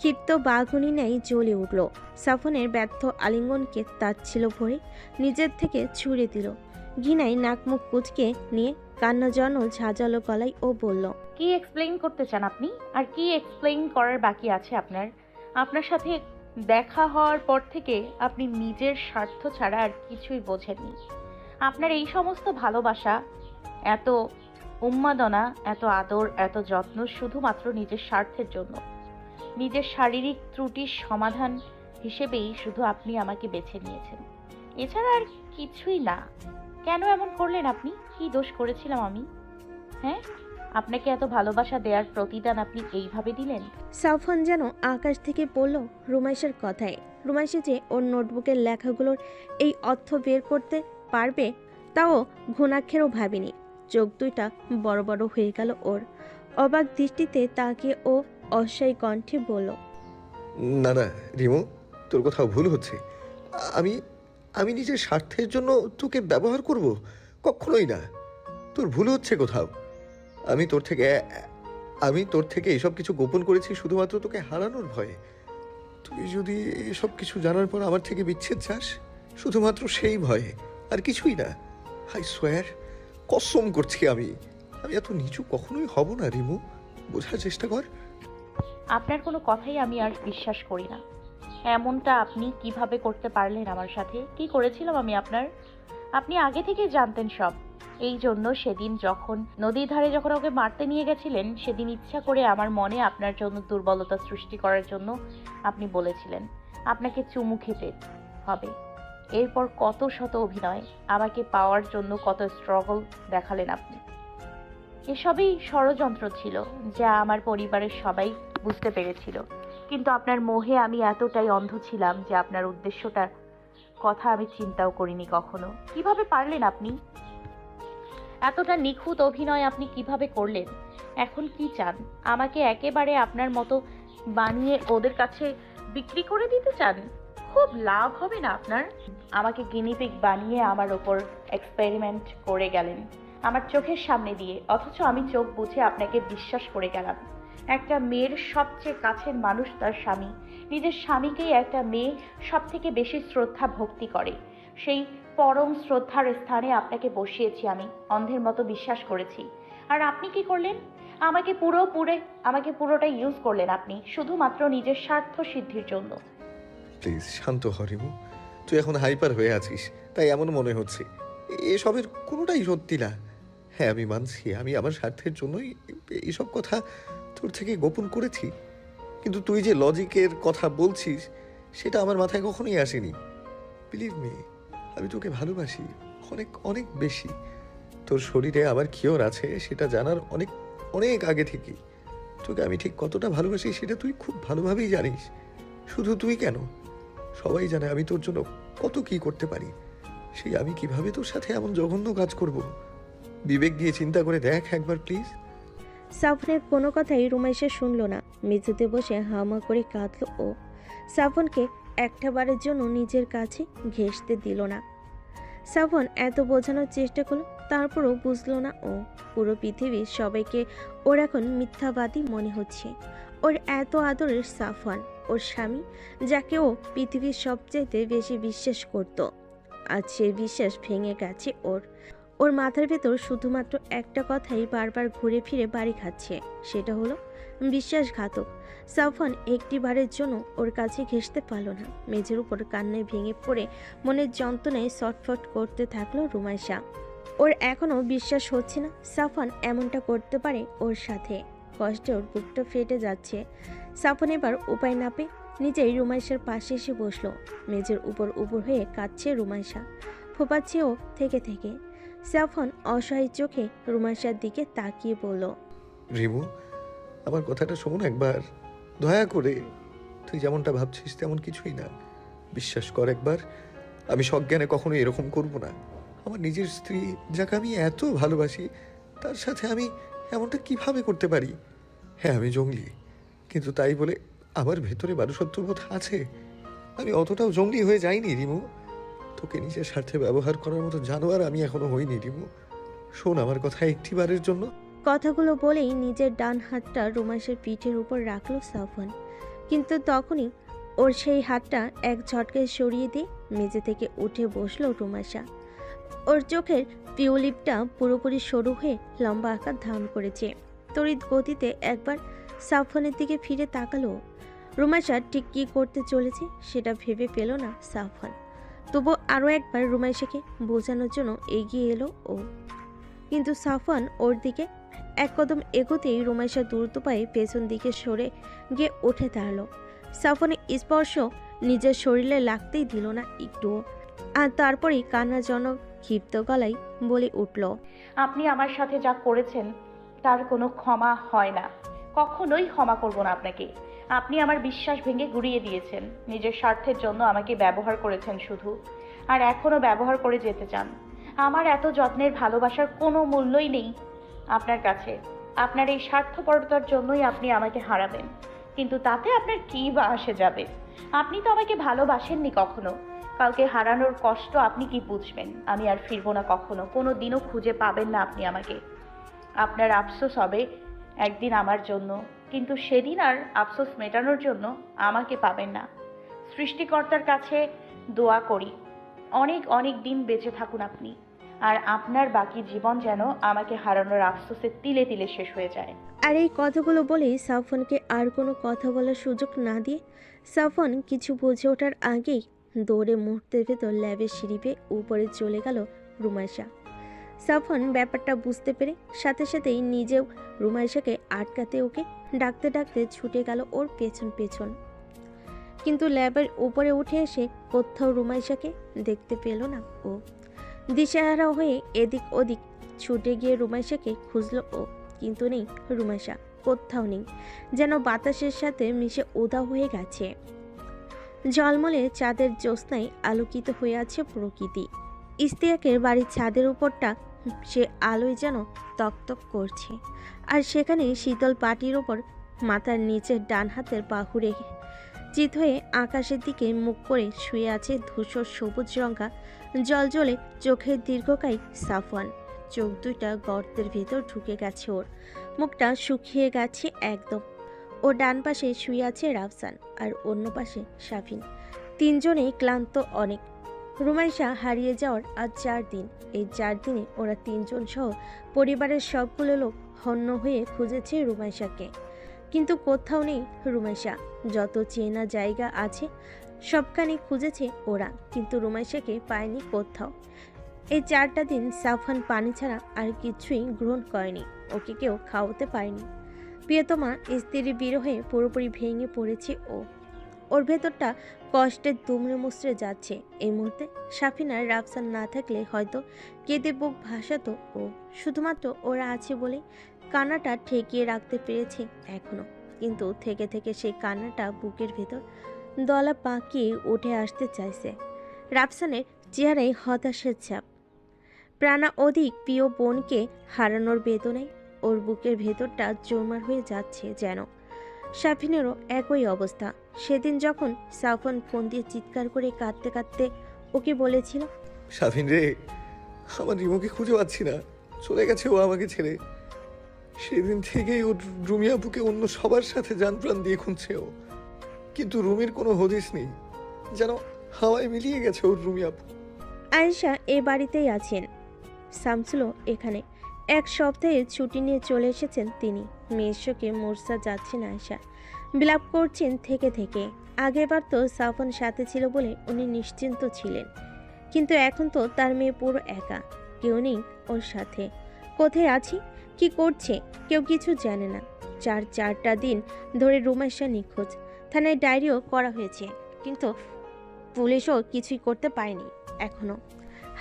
ক্ষিপ্ত বাঘুনি ন্যায় জ্বলে উঠল। সাফনের ব্যর্থ আলিঙ্গনকে তাচ্ছিল ভরে নিজের থেকে ছুঁড়ে দিল। ঘৃণায় নাক মুখ কুচকে নিয়ে কান্না যেন ঝাঁঝালো গলায় ও বলল, কি এক্সপ্লেইন করতে চান আপনি? আর কি এক্সপ্লেইন করার বাকি আছে আপনার? আপনার সাথে দেখা হওয়ার পর থেকে আপনি নিজের স্বার্থ ছাড়া আর কিছুই বোঝেননি। আপনার এই সমস্ত ভালোবাসা, এত উন্মাদনা, এত আদর, এত যত্ন শুধুমাত্র নিজের স্বার্থের জন্য। নিজের শারীরিক ত্রুটির সমাধান হিসেবেই শুধু আপনি আমাকে বেছে নিয়েছেন, এছাড়া আর কিছুই না। কেন এমন করলেন আপনি? কি দোষ করেছিলাম আমি? হ্যাঁ, আপনাকে এত ভালোবাসা দেওয়ার প্রতিদান আপনি এইভাবে দিলেন? সাফন যেন আকাশ থেকে পড়ল রুমাইশার কথায়। রুমাইশা যে ওর নোটবুকের লেখাগুলোর এই অর্থ বের করতে পারবে তাও ঘুণাক্ষরেও ভাবিনি। চোখ দুইটা বড় বড় হয়ে গেল ওর। অবাক দৃষ্টিতে তাকিয়ে ও অস্বায়ী কণ্ঠে বলল, না না রিমু, তোর কোথাও ভুল হচ্ছে। আমি আমি নিজের স্বার্থের জন্য তোকে ব্যবহার করব? কখনোই না। তোর ভুল হচ্ছে কোথাও। আমি তোর থেকে এসব কিছু গোপন করেছি শুধুমাত্র তোকে হারানোর ভয়ে। তুই যদি এসব কিছু জানার পর আমার থেকে বিচ্ছেদ চাস, শুধুমাত্র সেই ভয়ে, আর কিছুই না। আই সোয়ার, কসম করছি আমি এত নিচু কখনোই হব না রিমু। বোঝার চেষ্টা কর। আপনার কোনো কথাই আমি আর বিশ্বাস করি না। এমনটা আপনি কিভাবে করতে পারলেন আমার সাথে? কি করেছিলাম আমি আপনার? আপনি আগে থেকেই জানতেন সব। এই জন্য সেদিন যখন নদীর ধারে যখন ওকে মারতে নিয়ে গেছিলেন, সেদিন ইচ্ছা করে আমার মনে আপনার জন্য দুর্বলতা সৃষ্টি করার জন্য আপনি বলেছিলেন আপনাকে চুমু খেতে হবে। এরপর কত শত অভিনয়, আমাকে পাওয়ার জন্য কত স্ট্রাগল দেখালেন আপনি। এসবই ষড়যন্ত্র ছিল, যা আমার পরিবারের সবাই বুঝতে পেরেছিল। কিন্তু আপনার মোহে আমি এতটাই অন্ধ ছিলাম যে আপনার উদ্দেশ্যটার কথা আমি চিন্তাও করিনি কখনো। কিভাবে পারলেন আপনি? এতটা নিখুঁত অভিনয় আপনি কিভাবে করলেন? এখন কি চান? আমাকে একেবারে আপনার মতো বানিয়ে ওদের কাছে বিক্রি করে দিতে চান? খুব লাভ হবে না আপনার? আমাকে গিনিপিগ বানিয়ে আমার ওপর এক্সপেরিমেন্ট করে গেলেন আমার চোখের সামনে দিয়ে, অথচ আমি চোখ বুজে আপনাকে বিশ্বাস করে গেলাম। একটা মেয়ের সবচেয়ে কাছের মানুষ তার স্বামী। নিজের স্বামীকেই একটা মেয়ে সব থেকে বেশি শ্রদ্ধা ভক্তি করে। সেই পরম শ্রদ্ধার স্থানে আপনাকে বসিয়েছি আমি, অন্ধের মতো বিশ্বাস করেছি। আর আপনি কি করলেন? আমাকে পুরোটা ইউজ করলেন আপনি, শুধুমাত্র নিজের স্বার্থ সিদ্ধির জন্য। প্লিজ শান্ত হ রিমু। তুই এখন হাইপার হয়ে আছিস, তাই এমন মনে হচ্ছে। এসবের কোনোটাই সত্যি না। হ্যাঁ, আমি মানছি আমি আমার স্বার্থের জন্যই এইসব কথা তোর থেকে গোপন করেছি, কিন্তু তুই যে লজিকের কথা বলছিস সেটা আমার মাথায় কখনোই আসেনি। বিলিভ মি, আমি তোকে ভালোবাসি অনেক অনেক বেশি। তোর শরীরে আমার কিওর আছে সেটা জানার অনেক অনেক আগে থেকেই। তোকে আমি ঠিক কতটা ভালোবাসি সেটা তুই খুব ভালোভাবেই জানিস। শুধু তুই কেন, সবাই জানে আমি তোর জন্য কত কি করতে পারি। সেই আমি কিভাবে তোর সাথে এমন জঘন্য কাজ করব? বিবেক দিয়ে চিন্তা করে দেখ একবার প্লিজ। সাফনের কোনো কথাই রুমাইশা শুনল না। মেঝেতে বসে হামা করে কাঁদল ও। সাফনকে একটা বারের জন্য নিজের কাছে ঘেঁষতে দিল না। সাফন এত বোঝানোর চেষ্টা করলো, তারপরও বুঝলো না ও। পুরো পৃথিবীর সবাইকে ওর এখন মিথ্যাবাদী মনে হচ্ছে। ওর এত আদরের সাফন, ওর স্বামী, যাকে ও পৃথিবীর সবচাইতে বেশি বিশ্বাস করত, আজ সেই বিশ্বাস ভেঙে গেছে ওর। ওর মাথার ভেতর শুধুমাত্র একটা কথাই বারবার ঘুরে ফিরে বাড়ি খাচ্ছে, সেটা হলো বিশ্বাসঘাতক। সাফন একটি বারের জন্য ওর কাছে ঘেঁষতে পারল না। মেঝের উপর কান্নায় ভেঙে পড়ে মনের যন্ত্রণায় ছটফট করতে থাকলো রুমাইশা। ওর এখনও বিশ্বাস হচ্ছে না সাফন এমনটা করতে পারে ওর সাথে। কষ্টে ওর বুকটা ফেটে যাচ্ছে। সাফন এবার উপায় না পেয়ে নিজেই রুমাইশার পাশে এসে বসলো। মেঝের উপর হয়ে কাঁদছে রুমাইশা, ফোপাচ্ছেও থেকে থেকে। সাফন অসহায় চোখে রুমাইশার দিকে তাকিয়ে বলল, রিমু, আমার কথাটা শোন একবার, দয়া করে। তুই যেমনটা ভাবছিস তেমন কিছুই না। বিশ্বাস কর একবার, আমি সজ্ঞানে কখনো এরকম করব না। আমার নিজের স্ত্রী, যাকে আমি এত ভালোবাসি, তার সাথে আমি এমনটা কিভাবে করতে পারি? হ্যাঁ, আমি জঙ্গলি, কিন্তু তাই বলে আমার ভেতরে মানুষত্ববোধ আছে। আমি অতটাও জঙ্গলি হয়ে যাইনি রিমু। তোকে নিজের স্বার্থে ব্যবহার করার মতো জানোয়ার আমি এখনো হইনি রিমু। শোন আমার কথা একটিবারের জন্য। কথাগুলো বলেই নিজের ডান হাতটা রুমাইশার পিঠের উপর রাখলো সাফন। কিন্তু তখনই ওর সেই হাতটা এক ঝটকায় সরিয়ে দিয়ে মেঝে থেকে উঠে বসলো রুমাইশা। ওর চোখের পিউলিপটা পুরোপুরি সরু হয়ে লম্বা আকার ধারণ করেছে। তড়িৎ গতিতে একবার সাফনের দিকে ফিরে তাকালো। রুমাইশা ঠিক কী করতে চলেছে সেটা ভেবে পেল না সাফন। তবু আরও একবার রুমাইশাকে বোঝানোর জন্য এগিয়ে এলো ও। কিন্তু সাফন ওর দিকে এক কদম এগোতেই রুমাইশা দ্রুত পায়ে পেছন দিকে সরে গিয়ে উঠে দাঁড়ালো। সাফনের স্পর্শ নিজের শরীরে লাগতেই দিল না একটুও। আর তারপরেই কান্নাজনক ক্ষিপ্ত গলায় বলে উঠল, আপনি আমার সাথে যা করেছেন তার কোনো ক্ষমা হয় না, কখনোই ক্ষমা করব না আপনাকে। আপনি আমার বিশ্বাস ভেঙে গুঁড়িয়ে দিয়েছেন, নিজের স্বার্থের জন্য আমাকে ব্যবহার করেছেন শুধু, আর এখনও ব্যবহার করে যেতে চান। আমার এত যত্নের ভালোবাসার কোনো মূল্যই নেই আপনার কাছে। আপনার এই স্বার্থপরতার জন্যই আপনি আমাকে হারাবেন, কিন্তু তাতে আপনার কী বা আসে যাবে? আপনি তো আমাকে ভালোবাসেননি কখনো। কালকে হারানোর কষ্ট আপনি কি বুঝবেন? আমি আর ফিরবো না কখনো, কোনো দিনও খুঁজে পাবেন না আপনি আমাকে। আপনার আফসোস হবে একদিন আমার জন্য, কিন্তু সেদিন আর আফসোস মেটানোর জন্য আমাকে পাবেন না। সৃষ্টিকর্তার কাছে দোয়া করি অনেক অনেক দিন বেঁচে থাকুন আপনি, আর আপনার বাকি জীবন যেন আমাকে হারানোর আফসোসে তিলে তিলে শেষ হয়ে যায়। আর এই কথাগুলো বলেই সাফনকে আর কোনো কথা বলার সুযোগ না দিয়ে সাফন কিছু বুঝে ওঠার আগেই দৌড়ে মুহূর্তের ভেতর ল্যাবের সিঁড়ি বেয়ে উপরে চলে গেল রুমাইশা। সাফন ব্যাপারটা বুঝতে পেরে সাথে সাথেই নিজেও রুমাইশাকে আটকাতে ওকে ডাকতে ডাকতে ছুটে গেল ওর পেছন পেছন। কিন্তু ল্যাবের উপরে উঠে এসে কোথাও রুমাইশাকে দেখতে পেল না ও। দিশেহারা হয়ে এদিক ওদিক ছুটে গিয়ে রুমাইশাকে খুঁজলো ও, কিন্তু নেই রুমাইশা, কোথাও নেই, যেন বাতাসের সাথে মিশে উধাও হয়ে গেছে। ঝলমলে চাঁদের জ্যোৎস্নায় আলোকিত হয়ে আছে প্রকৃতি। ইস্তিয়াকের বাড়ির ছাদের উপরটা সে আলোয় যেন তকতক করছে, আর সেখানে শীতল পাটির ওপর মাথার নিচে ডান হাতের বাহু রেখে চিত হয়ে আকাশের দিকে মুখ করে শুয়ে আছে ধূসর সবুজ রঙা জলজলে চোখের দীর্ঘকায় সাফওয়ান। চোখ দুইটা গর্তের ভেতর ঢুকে গেছে ওর, মুখটা শুকিয়ে গেছে একদম। ও ডান পাশে শুয়ে আছে রাফসান, আর অন্য পাশে শাফিন। তিনজনেই ক্লান্ত অনেক। রুমাইশা হারিয়ে যাওয়ার আজ 4 দিন। এই 4 দিনে ওরা তিনজন সহ পরিবারের সবগুলো লোক হন্য হয়ে খুঁজেছে রুমাইশাকে, কিন্তু কোথাও নেই রুমাইশা। যত চেনা জায়গা আছে সবখানে খুঁজেছে ওরা, কিন্তু রুমাইশাকে পায়নি কোথাও। এই 4টা দিন সাফওয়ান পানি ছাড়া আর কিছুই গ্রহণ করেনি, ওকে কেউ খাওয়াতে পারেনি। প্রিয়তমা স্ত্রীর বিরহে পুরোপুরি ভেঙে পড়েছে ও। ওর ভেতরটা কষ্টে দুমড়ে মুচড়ে যাচ্ছে। এই মুহূর্তে শাফিন আর রাফসান না থাকলে হয়তো কেঁদে বুক ভাসাতো ও। শুধুমাত্র ওরা আছে বলে কান্নাটা ঠেকিয়ে রাখতে পেরেছে এখনো, কিন্তু থেকে থেকে সেই কান্নাটা বুকের ভেতর দলা পাকিয়ে উঠে আসতে চাইছে। রাফসানের চেহারায় হতাশার ছাপ। প্রাণা অধিক প্রিয় বোনকে হারানোর বেদনায় ওর বুকের ভেতরটা জোরমার হয়ে যাচ্ছে যেন। শাফিনেরও একই অবস্থা। সেদিন যখন সাফওয়ান ফোন দিয়ে চিৎকার করে কাঁদতে কাঁদতে ওকে বলেছিল, শাফিন রে, আমার রিমোকে খুঁজে পাচ্ছি না, চলে গেছে ও আমাকে ছেড়ে। সেদিন থেকেই ও রুমি আপুকে অন্য সবার সাথে জান প্রাণ দিয়ে খুঁজছে ও, কিন্তু রুমির কোনো হদিস নেই, যেন হাওয়ায় মিলিয়ে গেছে ওর রুমি আপু। আয়েশা এ বাড়িতেই আছেন, শামসুলও এখানে। 1 সপ্তাহের ছুটি নিয়ে চলে এসেছেন তিনি। মেয়ের শোকে মূর্ছা যাচ্ছেন আয়েশা, বিলাপ করছেন থেকে থেকে। আগেরবার তো সাফওয়ান সাথে ছিল বলে উনি নিশ্চিন্ত ছিলেন, কিন্তু এখন তো তার মেয়ে পুরো একা, কেউ নেই ওর সাথে। কোথায় আছে, কি করছে, কেউ কিছু জানে না। 4টা দিন ধরে রুমাইশা নিখোঁজ। থানায় ডায়েরিও করা হয়েছে, কিন্তু পুলিশও কিছুই করতে পারেনি এখনো।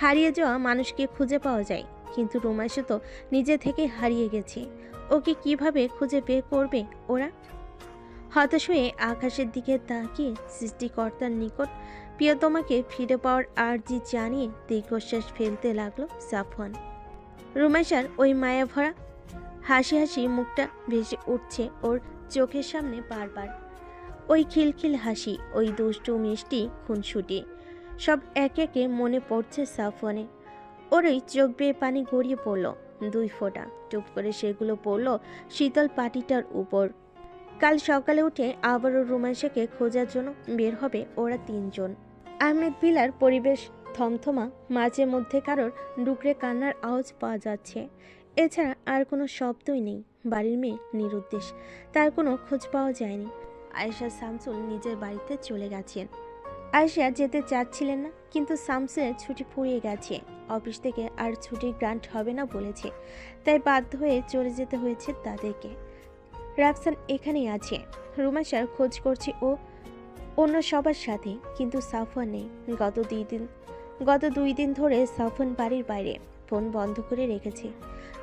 হারিয়ে যাওয়া মানুষকে খুঁজে পাওয়া যায়, কিন্তু রুমাইশা তো নিজে থেকে হারিয়ে গেছে। ওকে কিভাবে খুঁজে বের করবে ওরা? হতাশ হয়ে আকাশের দিকে তাকিয়ে সৃষ্টিকর্তার নিকট প্রিয়তমাকে ফিরে পাওয়ার আর্জি জানিয়ে দীর্ঘশ্বাস ফেলতে লাগলো সাফওয়ান। রুমাইশার ওই মায়া ভরা হাসি হাসি মুখটা ভেসে উঠছে ওর চোখের সামনে বারবার। ওই খিলখিল হাসি, ওই দুষ্টু মিষ্টি খুনসুটি, সব একে একে মনে পড়ছে সাফওয়ানে। ওর ওই চোখ বেয়ে পানি গড়িয়ে পড়ল 2 ফোঁটা। টুপ করে সেগুলো পড়ল শীতল পাটিটার উপর। কাল সকালে উঠে আবারও রুমাইশাকে খোঁজার জন্য বের হবে ওরা 3 জন। আহমেদ ভিলার পরিবেশ থমথমা, মাঝে মধ্যে কারোর ডুকরে কান্নার আওয়াজ পাওয়া যাচ্ছে। এছাড়া আর কোনো শব্দই নেই। বাড়ির মেয়ে নিরুদ্দেশ, তার কোনো খোঁজ পাওয়া যায়নি। আয়েশা শামসুল নিজের বাড়িতে চলে গেছেন। আয়েশা যেতে চাচ্ছিলেন না, কিন্তু শামসুলের ছুটি ফুরিয়ে গেছে। অফিস থেকে আর ছুটি গ্রান্ট হবে না বলেছে, তাই বাধ্য হয়ে চলে যেতে হয়েছে তাদেরকে। রাফসান এখানেই আছে। রুমাইশার খোঁজ করছে ও অন্য সবার সাথে, কিন্তু সাফওয়ান নেই। গত 2 দিন ধরে সাফওয়ান বাড়ির বাইরে, ফোন বন্ধ করে রেখেছে।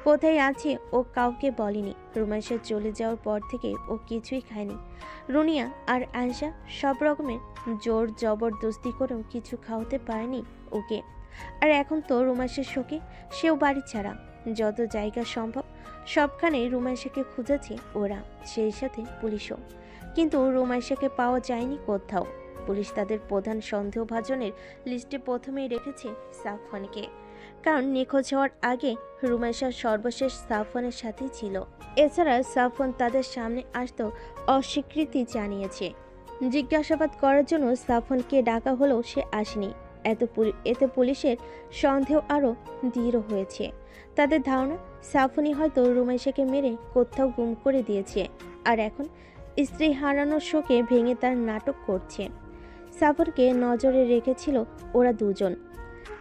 কোথায় আছে ও কাউকে বলেনি। রুমাইশা চলে যাওয়ার পর থেকে ও কিছুই খায়নি। রুনিয়া আর আয়েশা সব রকমের জোর জবরদস্তি করেও কিছু খাওয়াতে পারেনি ওকে। আর এখন তো রুমাইশার শোকে সেও বাড়ি ছাড়া। যত জায়গা সম্ভব সবখানে রুমাইশাকে খুঁজেছে ওরা, সেই সাথে পুলিশও, কিন্তু রুমাইশাকে পাওয়া যায়নি কোথাও। পুলিশ তাদের প্রধান সন্দেহভাজনের লিস্টে প্রথমেই রেখেছে সাফওয়ানকে, কারণ নিখোঁজ হওয়ার আগে রুমাইশা সর্বশেষ সাফওয়ানের সাথেই ছিল। এছাড়া সাফওয়ান তাদের সামনে আসতেও অস্বীকৃতি জানিয়েছে। জিজ্ঞাসাবাদ করার জন্য সাফওয়ানকে ডাকা হলেও সে আসেনি। এতে পুলিশের সন্দেহ আরও দৃঢ় হয়েছে। তাদের ধারণা সাফনি হয়তো রুমেশাকে মেরে কোথাও গুম করে দিয়েছে, আর এখন স্ত্রী হারানোর শোকে ভেঙে তার নাটক করছে। সাফনকে নজরে রেখেছিল ওরা দুজন,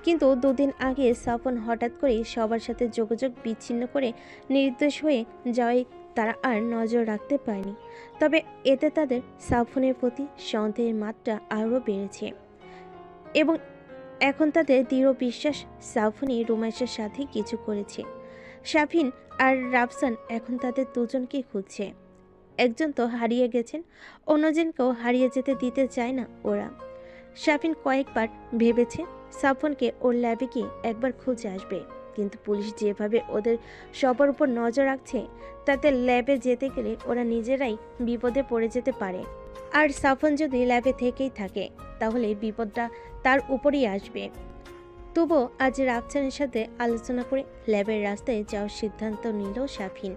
কিন্তু দুদিন আগে সাফন হঠাৎ করেই সবার সাথে যোগাযোগ বিচ্ছিন্ন করে নির্দোষ হয়ে যাওয়ায় তারা আর নজর রাখতে পারেনি। তবে এতে তাদের সাফনের প্রতি সন্দেহের মাত্রা আরও বেড়েছে এবং এখন তাদের দৃঢ় বিশ্বাস সাফনি রুমেশের সাথে কিছু করেছে। শাফিন আর রাফসান এখন তাদের দুজনকেই খুঁজছে। একজন তো হারিয়ে গেছেন, অন্যজনকেও হারিয়ে যেতে দিতে চায় না ওরা। শাফিন কয়েকবার ভেবেছে সাফনকে ওর ল্যাবে গিয়ে একবার খুঁজে আসবে, কিন্তু পুলিশ যেভাবে ওদের সবার উপর নজর রাখছে তাতে ল্যাবে যেতে গেলে ওরা নিজেরাই বিপদে পড়ে যেতে পারে। আর সাফন যদি ল্যাবে থেকেই থাকে তাহলে বিপদটা তার উপরই আসবে। তবুও আজ রাফসানের সাথে আলোচনা করে ল্যাবের রাস্তায় যাওয়ার সিদ্ধান্ত নিল শাফিন।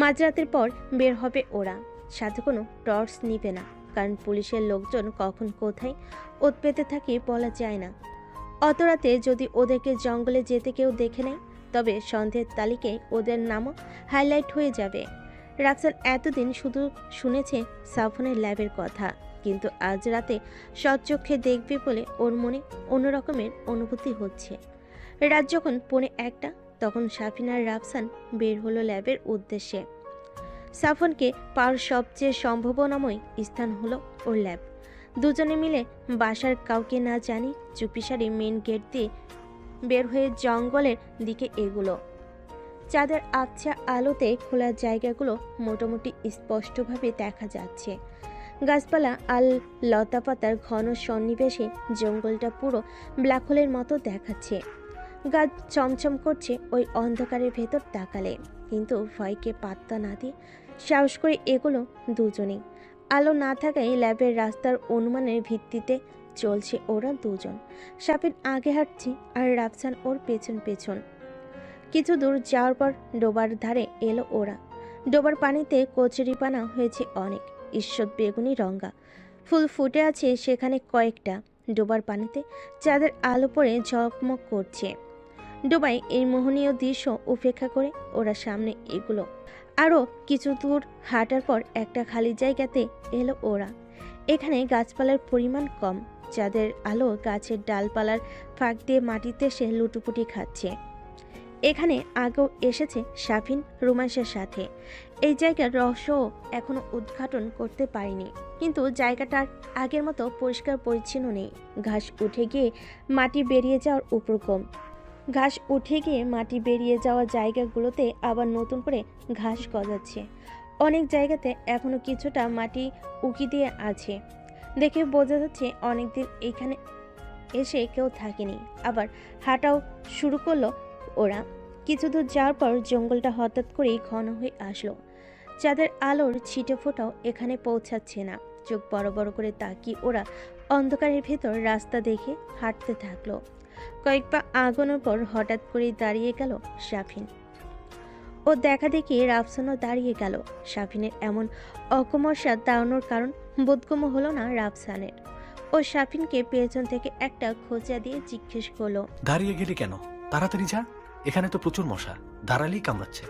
মাঝরাতের পর বের হবে ওরা, সাথে কোনো টর্চ নিবে না, কারণ পুলিশের লোকজন কখন কোথায় ওত পেতে থাকে বলা যায় না। অত রাতে যদি ওদেরকে জঙ্গলে যেতে কেউ দেখে নেয় তবে সন্দেহের তালিকায় ওদের নামও হাইলাইট হয়ে যাবে। রাফসান এতদিন শুধু শুনেছে সাফনের ল্যাবের কথা, কিন্তু আজ রাতে সচক্ষে দেখবে বলে ওর মনে অন্যরকমের অনুভূতি হচ্ছে। রাত যখন 1:45 তখন শাফিন আর রাফসান বের হলো ল্যাবের উদ্দেশ্যে। সাফনকে পাওয়ার সবচেয়ে সম্ভাবনাময় স্থান হলো ওর ল্যাব। দুজনে মিলে বাসার কাউকে না জানি চুপিসারে মেন গেট দিয়ে বের হয়ে জঙ্গলের দিকে এগুলো। চাঁদের আবছা আলোতে খোলা জায়গাগুলো মোটামুটি স্পষ্টভাবে দেখা যাচ্ছে। গাছপালা আর লতাপাতার ঘন সন্নিবেশে জঙ্গলটা পুরো ব্ল্যাক হোলের মতো দেখাচ্ছে। গাছ চমচম করছে ওই অন্ধকারের ভেতর তাকালে, কিন্তু ভয়কে পাত্তা না দিয়ে সাহস করে এগুলো দুজনেই। আলো না থাকায় ল্যাবের রাস্তার অনুমানের ভিত্তিতে চলছে ওরা দুজন। শাফিন আগে হাঁটছে আর রাফসান ওর পেছন পেছন। কিছু দূর যাওয়ার পর ডোবার ধারে এলো ওরা। ডোবার পানিতে কচুরিপানা হয়েছে অনেক, ঈষৎ বেগুনি রঙা। ফুল ফুটে আছে সেখানে কয়েকটা। ডোবার পানিতে চাঁদের আলো পড়ে ঝকমক করছে। ডোবায় এই মোহনীয় দৃশ্য উপেক্ষা করে ওরা সামনে এগুলো। আরও কিছু দূর হাঁটার পর একটা খালি জায়গাতে এলো ওরা। এখানে গাছপালার পরিমাণ কম, চাঁদের আলো গাছের ডালপালার ফাঁক দিয়ে মাটিতে সে লুটুপুটি খাচ্ছে। এখানে আগেও এসেছে শাফিন রুমেশের সাথে। এই জায়গার রহস্যও এখনো উদ্ঘাটন করতে পারিনি, কিন্তু জায়গাটার আগের মতো পরিষ্কার পরিচ্ছন্ন নেই। ঘাস উঠে গিয়ে মাটি বেরিয়ে যাওয়া জায়গাগুলোতে আবার নতুন করে ঘাস গজাচ্ছে। অনেক জায়গাতে এখনো কিছুটা মাটি উকি দিয়ে আছে, দেখে বোঝা যাচ্ছে অনেকদিন এখানে এসে কেউ থাকেনি। আবার হাঁটাও শুরু করলো ওরা। কিছু দূর যাওয়ার পর জঙ্গলটা হঠাৎ করেই ঘন হয়ে আসলো। চাঁদের আলোর ছিটে ফোটাও এখানে পৌঁছাচ্ছে না। চোখ বড় বড় করে তাকিয়ে ওরা অন্ধকারের ভেতর রাস্তা দেখে হাঁটতে থাকলো। কয়েক পা আগানোর পর হঠাৎ করেই দাঁড়িয়ে গেল শাফিন। ও দেখা দেখি রাফসানও দাঁড়িয়ে গেল। শাফিনের এমন অকমর্ষা দাঁড়ানোর কারণ বোধগম্য হলো না রাফসানের। ও শাফিনকে পেছন থেকে একটা খোঁচা দিয়ে জিজ্ঞেস করলো, দাঁড়িয়ে গেলি কেন? তাড়াতাড়ি যা, এখানে তো প্রচুর মশা, দাঁড়ালেই কামড়াচ্ছে।